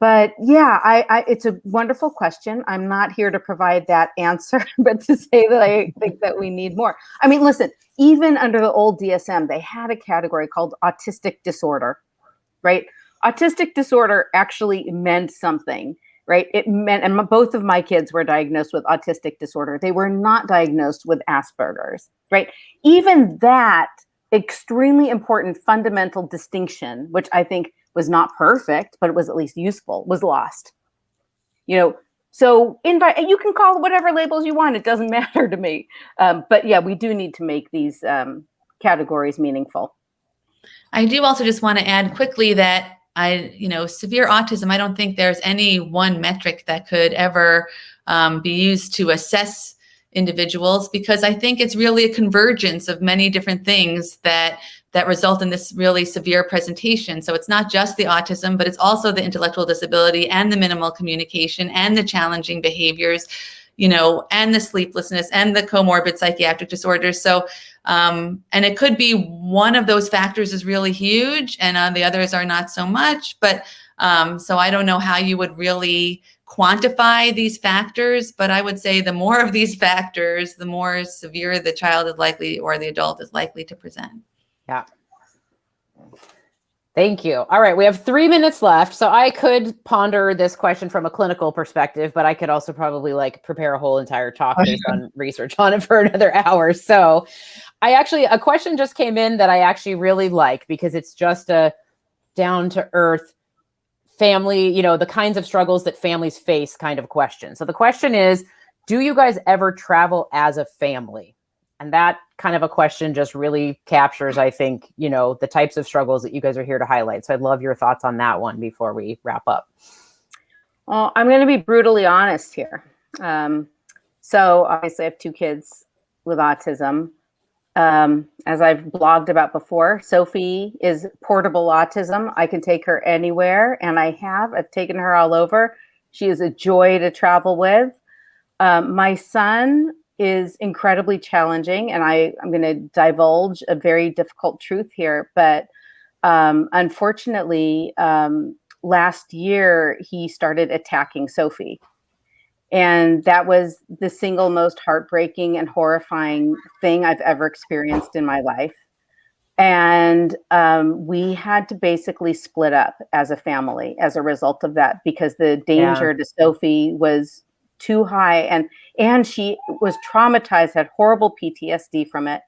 But it's a wonderful question. I'm not here to provide that answer, but to say that I think that we need more. I mean, listen, even under the old DSM, they had a category called autistic disorder, right? Autistic disorder actually meant something, right? It meant, and both of my kids were diagnosed with autistic disorder. They were not diagnosed with Asperger's, right? Even that extremely important fundamental distinction, which I think was not perfect, but it was at least useful, was lost. So you can call it whatever labels you want. It doesn't matter to me. But yeah, we do need to make these categories meaningful. I do also just want to add quickly that severe autism, I don't think there's any one metric that could ever be used to assess individuals, because I think it's really a convergence of many different things that result in this really severe presentation. So it's not just the autism, but it's also the intellectual disability and the minimal communication and the challenging behaviors, and the sleeplessness and the comorbid psychiatric disorders. So, and it could be one of those factors is really huge and the others are not so much, but so I don't know how you would really quantify these factors, but I would say the more of these factors, the more severe the child is likely, or the adult is likely to present. Yeah. Thank you. All right. We have 3 minutes left. So I could ponder this question from a clinical perspective, but I could also probably prepare a whole entire talk based on research on it for another hour. So a question just came in that I actually really like, because it's just a down to earth family, the kinds of struggles that families face kind of question. So the question is, do you guys ever travel as a family? And that kind of a question just really captures, I think, the types of struggles that you guys are here to highlight. So I'd love your thoughts on that one before we wrap up. Well, I'm going to be brutally honest here. So obviously I have 2 kids with autism. As I've blogged about before, Sophie is portable autism. I can take her anywhere, and I've taken her all over. She is a joy to travel with. My son is incredibly challenging, and I'm going to divulge a very difficult truth here, but unfortunately, last year he started attacking Sophie. And that was the single most heartbreaking and horrifying thing I've ever experienced in my life. And we had to basically split up as a family as a result of that, because the danger to Sophie was too high. And she was traumatized, had horrible PTSD from it.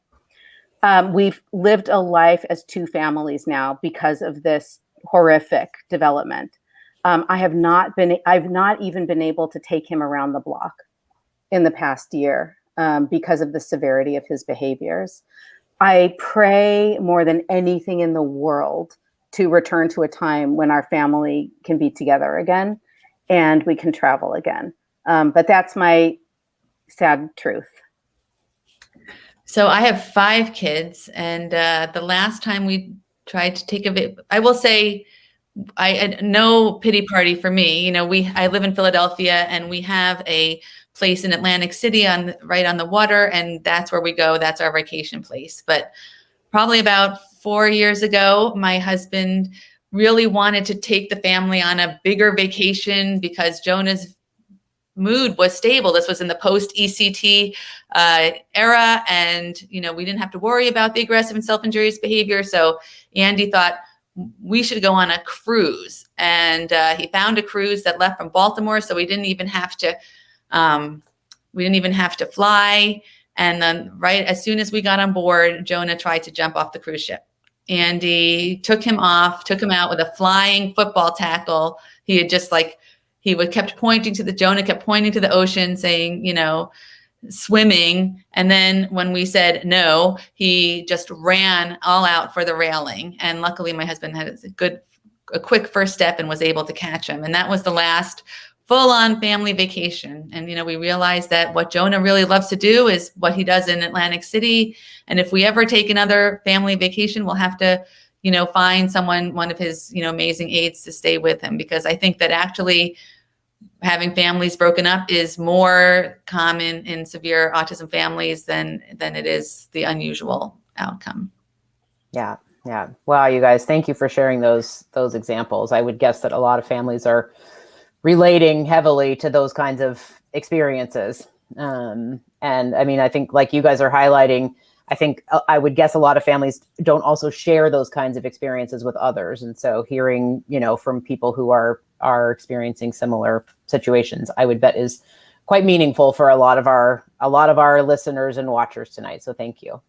We've lived a life as 2 families now because of this horrific development. I've not even been able to take him around the block in the past year because of the severity of his behaviors. I pray more than anything in the world to return to a time when our family can be together again and we can travel again. But that's my sad truth. So I have 5 kids, and the last time we tried to take I will say, no pity party for me. I live in Philadelphia, and we have a place in Atlantic City right on the water, and that's where we go. That's our vacation place. But probably about 4 years ago, my husband really wanted to take the family on a bigger vacation because Jonah's mood was stable. This was in the post-ECT era, and we didn't have to worry about the aggressive and self-injurious behavior. So Andy thought we should go on a cruise, and he found a cruise that left from Baltimore, so we didn't even have to fly. And then right as soon as we got on board, Jonah tried to jump off the cruise ship. Andy took him out with a flying football tackle. He had just Jonah kept pointing to the ocean, saying, swimming. And then when we said no, he just ran all out for the railing. And luckily my husband had a quick first step and was able to catch him. And that was the last full-on family vacation. And, we realized that what Jonah really loves to do is what he does in Atlantic City. And if we ever take another family vacation, we'll have to, find one of his, amazing aides to stay with him, because I think that actually having families broken up is more common in severe autism families than it is the unusual outcome. Yeah. Yeah. Wow, you guys, thank you for sharing those examples. I would guess that a lot of families are relating heavily to those kinds of experiences. And I mean, I think like you guys are highlighting, I would guess a lot of families don't also share those kinds of experiences with others. And so hearing, from people who are experiencing similar situations, I would bet is quite meaningful for a lot of our listeners and watchers tonight. So thank you.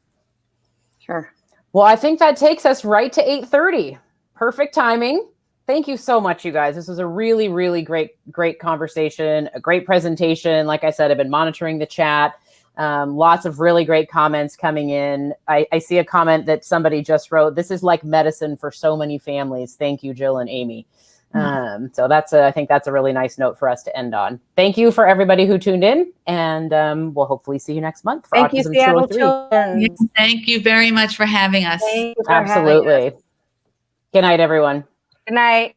Sure. Well, I think that takes us right to 8:30. Perfect timing. Thank you so much, you guys. This was a really, really great conversation, a great presentation. Like I said, I've been monitoring the chat. Lots of really great comments coming in. I see a comment that somebody just wrote, "This is like medicine for so many families." Thank you, Jill and Amy. So I think that's a really nice note for us to end on. Thank you for everybody who tuned in, and we'll hopefully see you next month for Thank you, Autism Seattle 203. Children. Yes, thank you very much for having us. Thank you for having us. Absolutely. Good night, everyone. Good night.